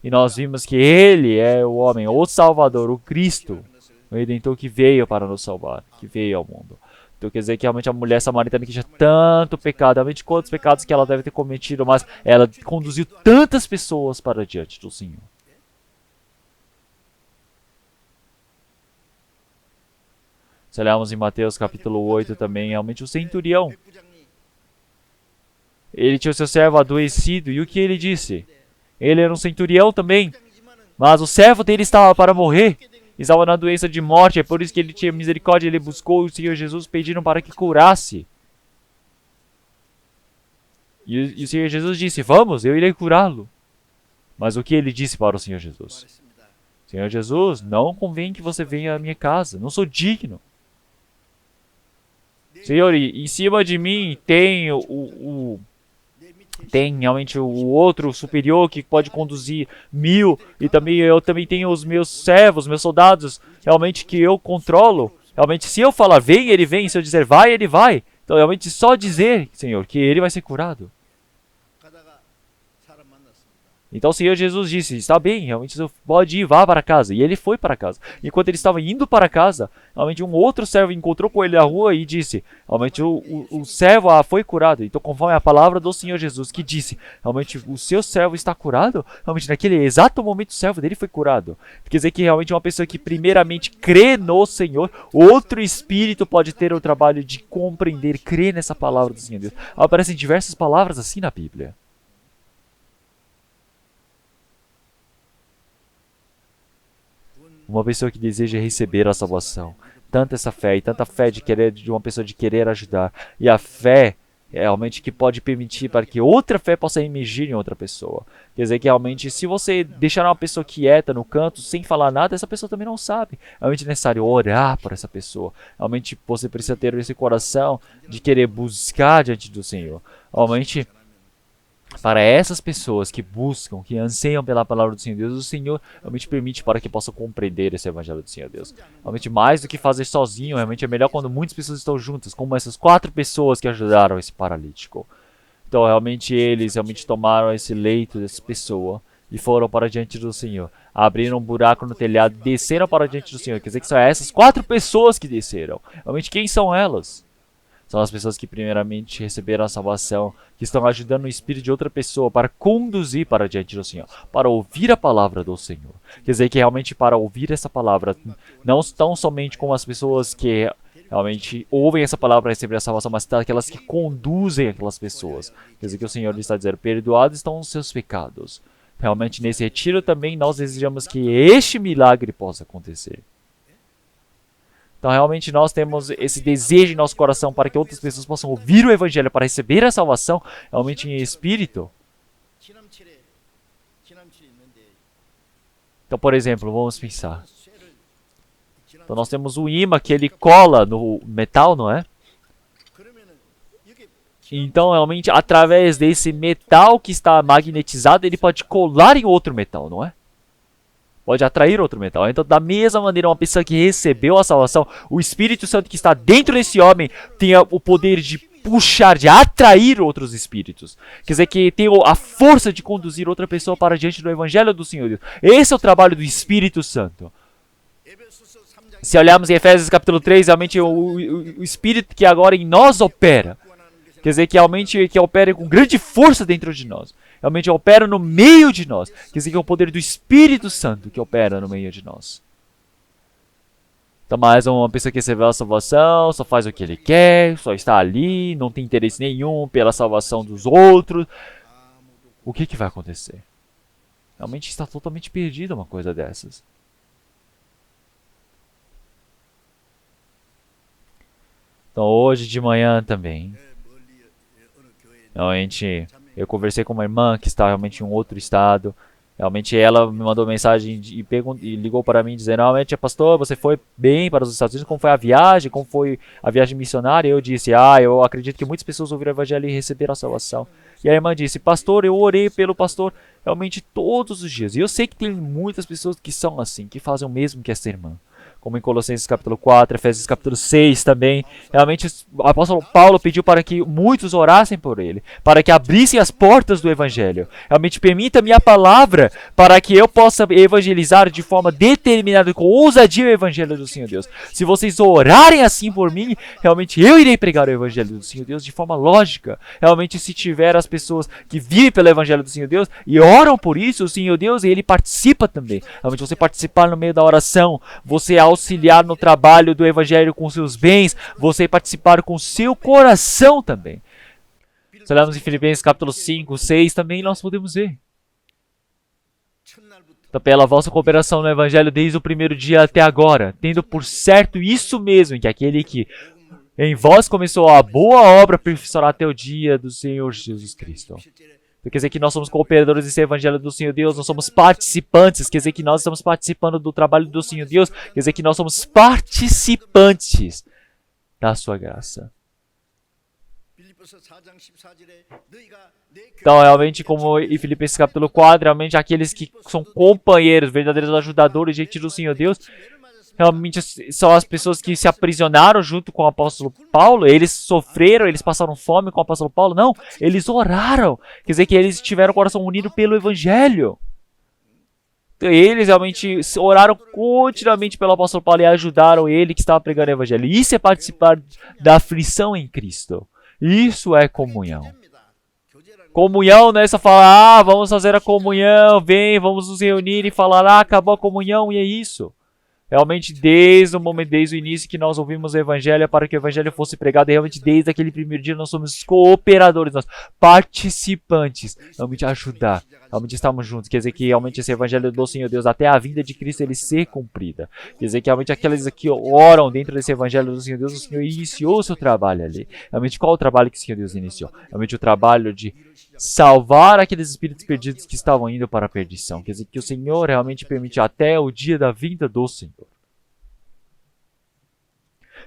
E nós vimos que Ele é o homem, o Salvador, o Cristo, o Redentor que veio para nos salvar, que veio ao mundo. Então quer dizer que realmente a mulher samaritana que tinha tanto pecado, realmente quantos pecados que ela deve ter cometido, mas ela conduziu tantas pessoas para diante do Senhor. Se olharmos em Mateus capítulo 8 também, realmente o centurião, ele tinha o seu servo adoecido, e o que ele disse? Ele era um centurião também, mas o servo dele estava para morrer, estava na doença de morte, é por isso que ele tinha misericórdia, ele buscou o Senhor Jesus pedindo para que curasse. E o Senhor Jesus disse, vamos, eu irei curá-lo. Mas o que ele disse para o Senhor Jesus? Senhor Jesus, não convém que você venha à minha casa, não sou digno. Senhor, em cima de mim tem tem realmente o outro superior que pode conduzir 1000, e também eu também tenho os meus servos, meus soldados, realmente que eu controlo. Realmente, se eu falar vem, ele vem, se eu dizer vai, ele vai. Então, realmente, só dizer, Senhor, que ele vai ser curado. Então o Senhor Jesus disse, está bem, realmente você pode ir, vá para casa. E ele foi para casa. Enquanto ele estava indo para casa, realmente um outro servo encontrou com ele na rua e disse, realmente o servo foi curado. Então conforme a palavra do Senhor Jesus que disse, realmente o seu servo está curado, realmente naquele exato momento o servo dele foi curado. Quer dizer que realmente uma pessoa que primeiramente crê no Senhor, outro espírito pode ter o trabalho de compreender, crer nessa palavra do Senhor Deus. Aparecem diversas palavras assim na Bíblia. Uma pessoa que deseja receber a salvação, tanta essa fé e tanta fé de uma pessoa de querer ajudar, e a fé realmente que pode permitir para que outra fé possa emergir em outra pessoa. Quer dizer que realmente se você deixar uma pessoa quieta no canto sem falar nada, essa pessoa também não sabe. Realmente é necessário orar por essa pessoa. Realmente você precisa ter esse coração de querer buscar diante do Senhor. Realmente para essas pessoas que buscam, que anseiam pela palavra do Senhor Deus, o Senhor realmente permite para que possam compreender esse evangelho do Senhor Deus. Realmente mais do que fazer sozinho, realmente é melhor quando muitas pessoas estão juntas, como essas 4 pessoas que ajudaram esse paralítico. Então realmente eles realmente tomaram esse leito dessa pessoa e foram para diante do Senhor. Abriram um buraco no telhado e desceram para diante do Senhor. Quer dizer que são essas 4 pessoas que desceram. Realmente quem são elas? São as pessoas que primeiramente receberam a salvação, que estão ajudando o espírito de outra pessoa para conduzir para diante do Senhor, para ouvir a palavra do Senhor. Quer dizer que realmente para ouvir essa palavra, não tão somente como as pessoas que realmente ouvem essa palavra para receber a salvação, mas aquelas que conduzem aquelas pessoas. Quer dizer que o Senhor está dizendo, perdoados estão os seus pecados. Realmente nesse retiro também nós desejamos que este milagre possa acontecer. Então realmente nós temos esse desejo em nosso coração para que outras pessoas possam ouvir o Evangelho, para receber a salvação, realmente em espírito. Então, por exemplo, vamos pensar. Então nós temos o imã que ele cola no metal, não é? Então realmente através desse metal que está magnetizado, ele pode colar em outro metal, não é? Pode atrair outro metal. Então, da mesma maneira, uma pessoa que recebeu a salvação, o Espírito Santo que está dentro desse homem tem o poder de puxar, de atrair outros espíritos. Quer dizer que tem a força de conduzir outra pessoa para diante do Evangelho do Senhor Deus. Esse é o trabalho do Espírito Santo. Se olharmos em Efésios capítulo 3, realmente o Espírito que agora em nós opera. Quer dizer que realmente que opera com grande força dentro de nós. Realmente opera no meio de nós. Quer dizer que é o poder do Espírito Santo que opera no meio de nós. Então, mais uma pessoa que recebeu a salvação, só faz o que ele quer, só está ali, não tem interesse nenhum pela salvação dos outros. O que vai acontecer? Realmente está totalmente perdido uma coisa dessas. Então, hoje de manhã também, realmente eu conversei com uma irmã que está realmente em um outro estado. Realmente ela me mandou mensagem e ligou para mim dizendo, realmente, pastor, você foi bem para os Estados Unidos, como foi a viagem, como foi a viagem missionária? Eu disse, eu acredito que muitas pessoas ouviram o evangelho e receberam a salvação. E a irmã disse, pastor, eu orei pelo pastor realmente todos os dias. E eu sei que tem muitas pessoas que são assim, que fazem o mesmo que essa irmã. como em Colossenses capítulo 4, Efésios capítulo 6 também. Realmente o apóstolo Paulo pediu para que muitos orassem por ele, para que abrissem as portas do evangelho. Realmente permita-me a palavra para que eu possa evangelizar de forma determinada, com ousadia o evangelho do Senhor Deus. Se vocês orarem assim por mim, realmente eu irei pregar o evangelho do Senhor Deus de forma lógica. Realmente, se tiver as pessoas que vivem pelo evangelho do Senhor Deus e oram por isso, o Senhor Deus, ele participa também. Realmente, você participar no meio da oração, você auxiliar no trabalho do evangelho com seus bens, você participar com seu coração também. Se olharmos em Filipenses capítulo 5, 6, também nós podemos ver. Então, pela vossa cooperação no evangelho desde o primeiro dia até agora, tendo por certo isso mesmo, que aquele que em vós começou a boa obra aperfeiçoará até o dia do Senhor Jesus Cristo. Então, quer dizer que nós somos cooperadores desse evangelho do Senhor Deus, nós somos participantes, quer dizer que nós estamos participando do trabalho do Senhor Deus, quer dizer que nós somos participantes da sua graça. Então, realmente, como em Filipenses capítulo 4, realmente aqueles que são companheiros, verdadeiros ajudadores diante do Senhor Deus, realmente são as pessoas que se aprisionaram junto com o apóstolo Paulo. Eles sofreram, eles passaram fome com o apóstolo Paulo. Não, eles oraram. Quer dizer que eles tiveram o coração unido pelo evangelho. Eles realmente oraram continuamente pelo apóstolo Paulo e ajudaram ele que estava pregando o evangelho. Isso é participar da aflição em Cristo. Isso é comunhão. Comunhão não é só falar, vamos fazer a comunhão, vem, vamos nos reunir e falar, acabou a comunhão e é isso. Realmente, desde o momento, desde o início que nós ouvimos o evangelho, para que o evangelho fosse pregado, realmente desde aquele primeiro dia nós somos cooperadores, nós participantes, realmente ajudar, realmente estamos juntos. Quer dizer que realmente esse evangelho do Senhor Deus, até a vinda de Cristo, ele ser cumprida. Quer dizer que realmente aqueles que oram dentro desse evangelho do Senhor Deus, o Senhor iniciou o seu trabalho ali. Realmente, qual o trabalho que o Senhor Deus iniciou? Realmente o trabalho de salvar aqueles espíritos perdidos que estavam indo para a perdição. Quer dizer que o Senhor realmente permite até o dia da vinda do Senhor.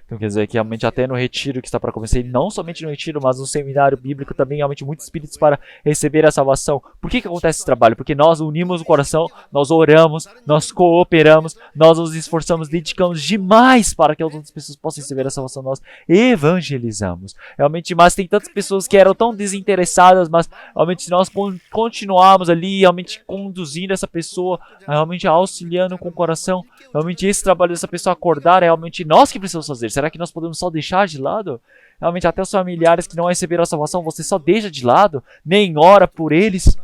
Então quer dizer que realmente até no retiro que está para começar, e não somente no retiro, mas no seminário bíblico também, realmente muitos espíritos para receber a salvação. Por que acontece esse trabalho? Porque nós unimos o coração, nós oramos, nós cooperamos, nós nos esforçamos, dedicamos demais para que as outras pessoas possam receber a salvação. Nós evangelizamos. Realmente, mas tem tantas pessoas que eram tão desinteressadas, mas realmente se nós continuarmos ali, realmente conduzindo essa pessoa, realmente auxiliando com o coração, realmente esse trabalho dessa pessoa acordar, é realmente nós que precisamos fazer. Será que nós podemos só deixar de lado? Realmente até os familiares que não receberam a salvação, você só deixa de lado, nem ora por eles,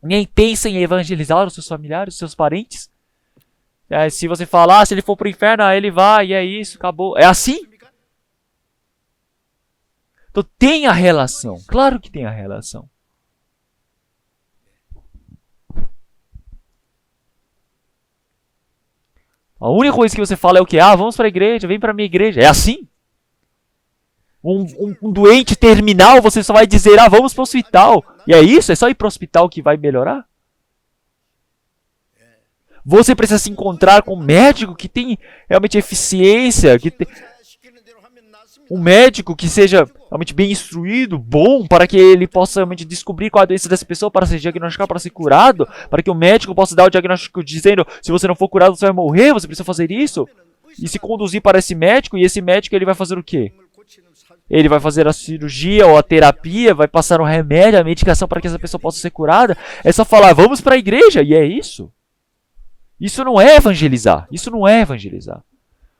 nem pensa em evangelizar os seus familiares, os seus parentes. Se você falar, se ele for para o inferno, ele vai, e é isso, acabou. É assim? Então tem a relação, claro que tem a relação. A única coisa que você fala é o quê? Vamos para a igreja, vem para a minha igreja. É assim? Um doente terminal, você só vai dizer, vamos para o hospital. E é isso? É só ir para o hospital que vai melhorar? Você precisa se encontrar com um médico que tem realmente eficiência, um médico que seja realmente bem instruído, bom, para que ele possa realmente descobrir qual é a doença dessa pessoa, para ser diagnosticado, para ser curado, para que o médico possa dar o diagnóstico dizendo, se você não for curado, você vai morrer, você precisa fazer isso, e se conduzir para esse médico, e esse médico ele vai fazer o quê? Ele vai fazer a cirurgia ou a terapia, vai passar um remédio, a medicação para que essa pessoa possa ser curada. É só falar, vamos para a igreja, e é isso. Isso não é evangelizar, isso não é evangelizar.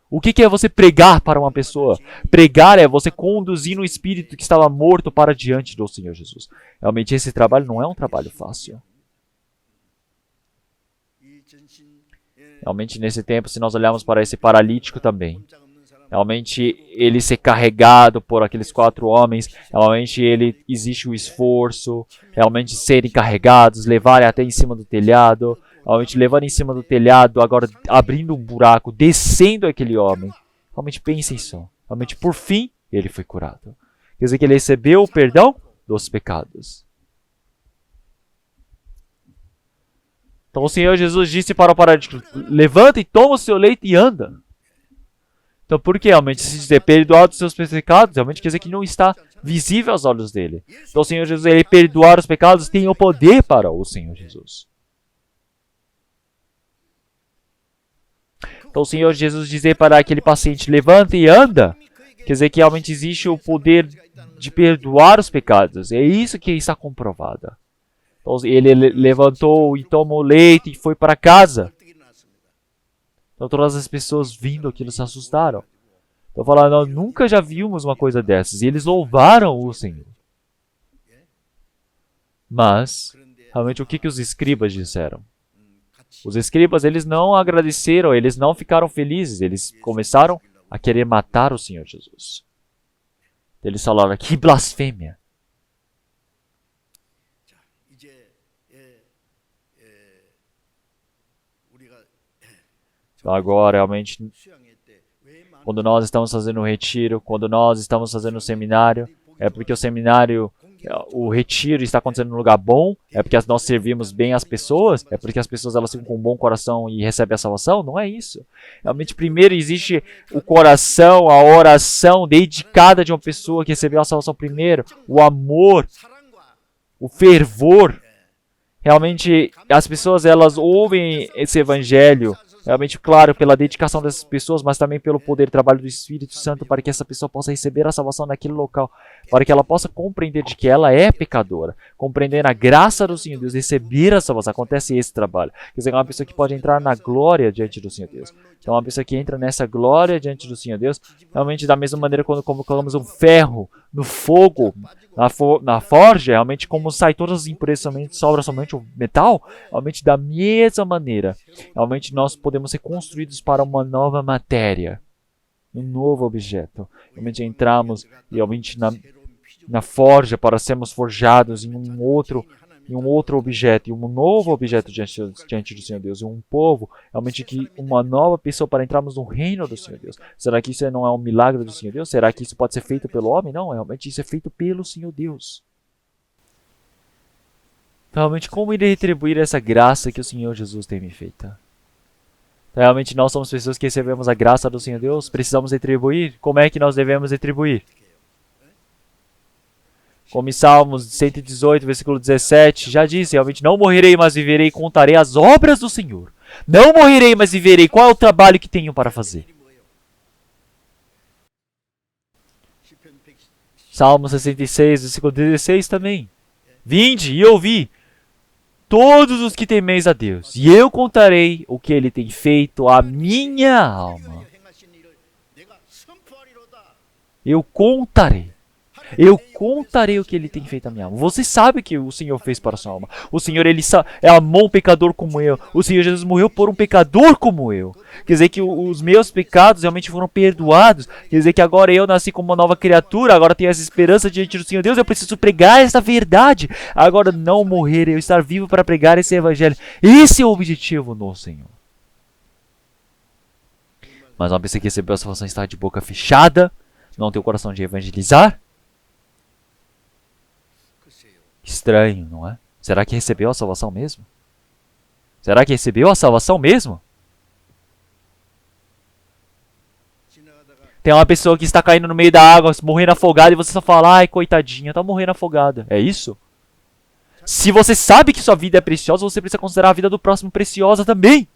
O que é você pregar para uma pessoa? Pregar é você conduzir um espírito que estava morto para diante do Senhor Jesus. Realmente esse trabalho não é um trabalho fácil. Realmente nesse tempo, se nós olharmos para esse paralítico também, realmente ele ser carregado por aqueles 4 homens, realmente existe o esforço, realmente serem carregados, levarem até em cima do telhado, realmente levando em cima do telhado, agora abrindo um buraco, descendo aquele homem. Realmente pensem só. Realmente, por fim, ele foi curado. Quer dizer que ele recebeu o perdão dos pecados. Então o Senhor Jesus disse para o paralítico, levanta e toma o seu leito e anda. Então por que realmente se dizer perdoado os seus pecados, realmente quer dizer que não está visível aos olhos dele. Então o Senhor Jesus, ele perdoar os pecados, tem o poder para o Senhor Jesus. Então o Senhor Jesus dizer para aquele paciente, levanta e anda, quer dizer que realmente existe o poder de perdoar os pecados. É isso que está comprovado. Então ele levantou e tomou leite e foi para casa. Então todas as pessoas vindo aquilo se assustaram. Então falaram, nós nunca já vimos uma coisa dessas. E eles louvaram o Senhor. Mas, realmente, o que os escribas disseram? Os escribas, eles não agradeceram, eles não ficaram felizes. Eles começaram a querer matar o Senhor Jesus. Eles falaram, que blasfêmia. Então agora, realmente, quando nós estamos fazendo o retiro, quando nós estamos fazendo o seminário, é porque o seminário, o retiro está acontecendo num lugar bom, é porque nós servimos bem as pessoas, é porque as pessoas elas ficam com um bom coração e recebem a salvação. Não é isso. Realmente, primeiro existe o coração, a oração dedicada de uma pessoa que recebeu a salvação primeiro, o amor, o fervor. Realmente, as pessoas elas ouvem esse evangelho, realmente, claro, pela dedicação dessas pessoas, mas também pelo poder e trabalho do Espírito Santo para que essa pessoa possa receber a salvação naquele local, para que ela possa compreender de que ela é pecadora, compreender a graça do Senhor Deus, receber a salvação. Acontece esse trabalho. Quer dizer, é uma pessoa que pode entrar na glória diante do Senhor Deus. Então, uma pessoa que entra nessa glória diante do Senhor Deus, realmente da mesma maneira quando colocamos um ferro no fogo, na forja, realmente como sai todas as impurezas, sobra somente o metal, realmente da mesma maneira, realmente nós podemos ser construídos para uma nova matéria, um novo objeto. Realmente entramos realmente na forja para sermos forjados em um outro objeto, em um novo objeto diante do Senhor Deus, e um povo, realmente que uma nova pessoa para entrarmos no reino do Senhor Deus. Será que isso não é um milagre do Senhor Deus? Será que isso pode ser feito pelo homem? Não, realmente isso é feito pelo Senhor Deus. Realmente, como irei retribuir essa graça que o Senhor Jesus tem me feito? Realmente nós somos pessoas que recebemos a graça do Senhor Deus, precisamos retribuir. Como é que nós devemos retribuir? Como em Salmos 118, versículo 17, já disse, realmente, não morrerei, mas viverei e contarei as obras do Senhor. Não morrerei, mas viverei. Qual é o trabalho que tenho para fazer? Salmo 66, versículo 16 também. Vinde e ouvi, todos os que temeis a Deus, e eu contarei o que Ele tem feito à minha alma. Eu contarei. Eu contarei o que Ele tem feito à minha alma. Você sabe que o Senhor fez para a sua alma. O Senhor, Ele amou um pecador como eu. O Senhor Jesus morreu por um pecador como eu. Quer dizer que os meus pecados realmente foram perdoados. Quer dizer que agora eu nasci como uma nova criatura. Agora tenho essa esperança diante do Senhor Deus. Eu preciso pregar essa verdade. Agora não morrer, eu estar vivo para pregar esse evangelho. Esse é o objetivo no Senhor. Mas uma pessoa que recebeu a salvação está de boca fechada, não tem o coração de evangelizar. Estranho, não é? Será que recebeu a salvação mesmo? Será que recebeu a salvação mesmo? Tem uma pessoa que está caindo no meio da água, morrendo afogada, e você só fala, ai, coitadinha, tá morrendo afogada. É isso? Se você sabe que sua vida é preciosa, você precisa considerar a vida do próximo preciosa também.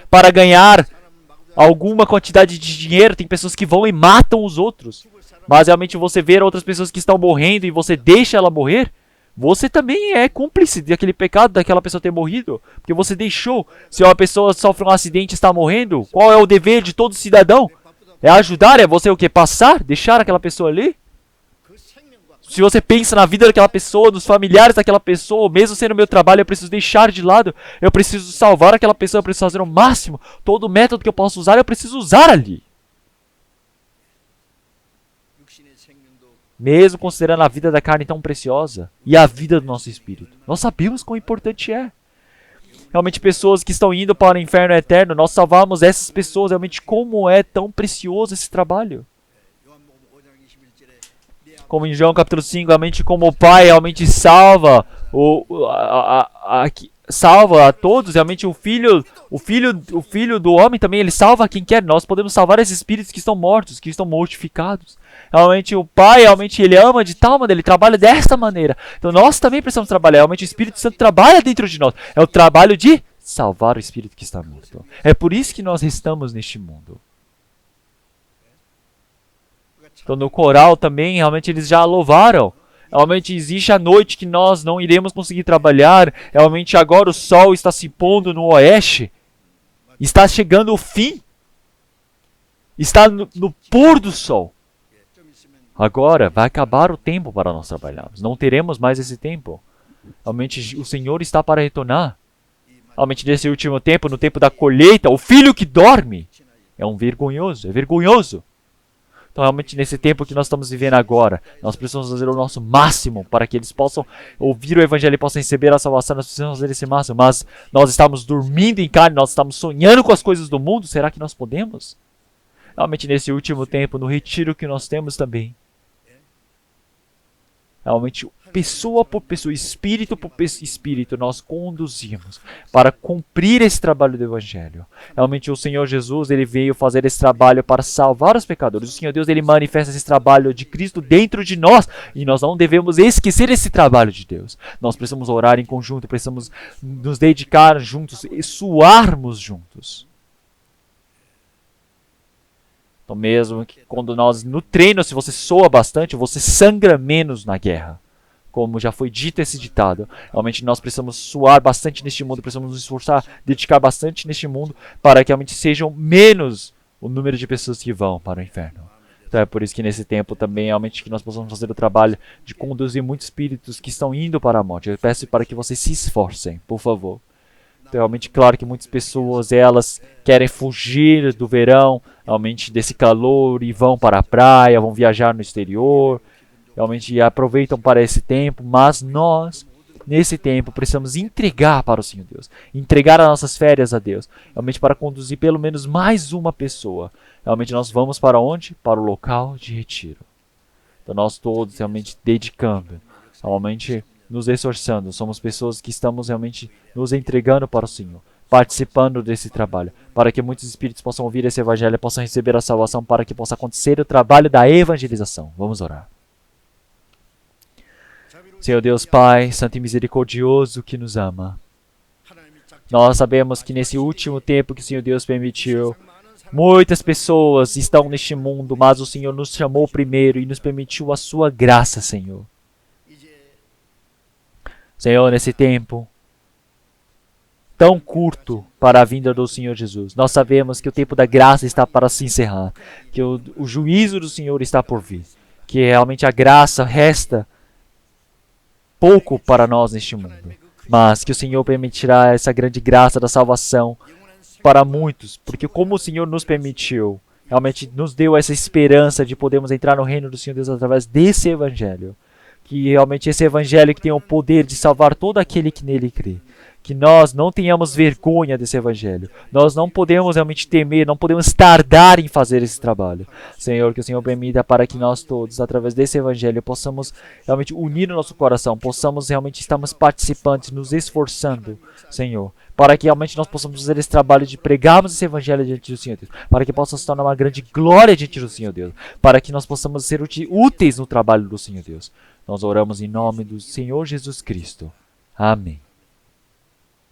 Para ganhar alguma quantidade de dinheiro, tem pessoas que vão e matam os outros. Mas realmente você ver outras pessoas que estão morrendo e você deixa ela morrer, você também é cúmplice daquele pecado daquela pessoa ter morrido. Porque você deixou. Se uma pessoa sofre um acidente e está morrendo, qual é o dever de todo cidadão? É ajudar? É você o quê? Passar? Deixar aquela pessoa ali? Se você pensa na vida daquela pessoa, dos familiares daquela pessoa, mesmo sendo meu trabalho, eu preciso deixar de lado. Eu preciso salvar aquela pessoa, eu preciso fazer o máximo. Todo método que eu posso usar, eu preciso usar ali. Mesmo considerando a vida da carne tão preciosa e a vida do nosso espírito. Nós sabemos quão importante é. Realmente pessoas que estão indo para o inferno eterno, nós salvamos essas pessoas. Realmente como é tão precioso esse trabalho. Como em João capítulo 5, realmente como o Pai realmente salva salva a todos, realmente o filho do homem também, ele salva quem quer. Nós podemos salvar esses espíritos que estão mortos, que estão mortificados. Realmente o Pai, realmente ele ama de tal maneira, ele trabalha desta maneira. Então nós também precisamos trabalhar, realmente o Espírito Santo trabalha dentro de nós. É o trabalho de salvar o espírito que está morto. É por isso que nós estamos neste mundo. Então no coral também, realmente eles já louvaram. Realmente existe a noite que nós não iremos conseguir trabalhar. Realmente agora o sol está se pondo no oeste. Está chegando o fim. Está no pôr do sol. Agora vai acabar o tempo para nós trabalharmos. Não teremos mais esse tempo. Realmente o Senhor está para retornar. Realmente nesse último tempo, no tempo da colheita, o filho que dorme é um vergonhoso. É vergonhoso. Então, realmente, nesse tempo que nós estamos vivendo agora, nós precisamos fazer o nosso máximo para que eles possam ouvir o Evangelho e possam receber a salvação. Nós precisamos fazer esse máximo. Mas nós estamos dormindo em carne, nós estamos sonhando com as coisas do mundo. Será que nós podemos? Realmente, nesse último tempo, no retiro que nós temos também, realmente, pessoa por pessoa, espírito por espírito, nós conduzimos para cumprir esse trabalho do Evangelho. Realmente, o Senhor Jesus, ele veio fazer esse trabalho para salvar os pecadores. O Senhor Deus, ele manifesta esse trabalho de Cristo dentro de nós. E nós não devemos esquecer esse trabalho de Deus. Nós precisamos orar em conjunto, precisamos nos dedicar juntos e suarmos juntos. Então mesmo que quando nós, no treino, se você soa bastante, você sangra menos na guerra. Como já foi dito esse ditado. Realmente nós precisamos suar bastante neste mundo, precisamos nos esforçar, dedicar bastante neste mundo, para que realmente sejam menos o número de pessoas que vão para o inferno. Então é por isso que nesse tempo também, realmente, que nós possamos fazer o trabalho de conduzir muitos espíritos que estão indo para a morte. Eu peço para que vocês se esforcem, por favor. Então, realmente, claro que muitas pessoas, elas querem fugir do verão, realmente desse calor, e vão para a praia, vão viajar no exterior, realmente aproveitam para esse tempo, mas nós, nesse tempo, precisamos entregar para o Senhor Deus, entregar as nossas férias a Deus, realmente para conduzir pelo menos mais uma pessoa. Realmente nós vamos para onde? Para o local de retiro. Então nós todos realmente dedicando, realmente nos esforçando, somos pessoas que estamos realmente nos entregando para o Senhor, participando desse trabalho, para que muitos espíritos possam ouvir esse evangelho e possam receber a salvação, para que possa acontecer o trabalho da evangelização. Vamos orar. Senhor Deus Pai, Santo e Misericordioso, que nos ama, nós sabemos que nesse último tempo que o Senhor Deus permitiu, muitas pessoas estão neste mundo, mas o Senhor nos chamou primeiro e nos permitiu a sua graça, Senhor. Senhor, nesse tempo tão curto para a vinda do Senhor Jesus, nós sabemos que o tempo da graça está para se encerrar, que o juízo do Senhor está por vir, que realmente a graça resta pouco para nós neste mundo, mas que o Senhor permitirá essa grande graça da salvação para muitos, porque como o Senhor nos permitiu, realmente nos deu essa esperança de podermos entrar no reino do Senhor Deus através desse evangelho, que realmente esse evangelho que tem o poder de salvar todo aquele que nele crê. Que nós não tenhamos vergonha desse evangelho. Nós não podemos realmente temer, não podemos tardar em fazer esse trabalho. Senhor, que o Senhor permita para que nós todos, através desse evangelho, possamos realmente unir o nosso coração, possamos realmente estarmos participantes, nos esforçando, Senhor, para que realmente nós possamos fazer esse trabalho de pregarmos esse evangelho diante do Senhor Deus, para que possa se tornar uma grande glória diante do Senhor Deus, para que nós possamos ser úteis no trabalho do Senhor Deus. Nós oramos em nome do Senhor Jesus Cristo. Amém.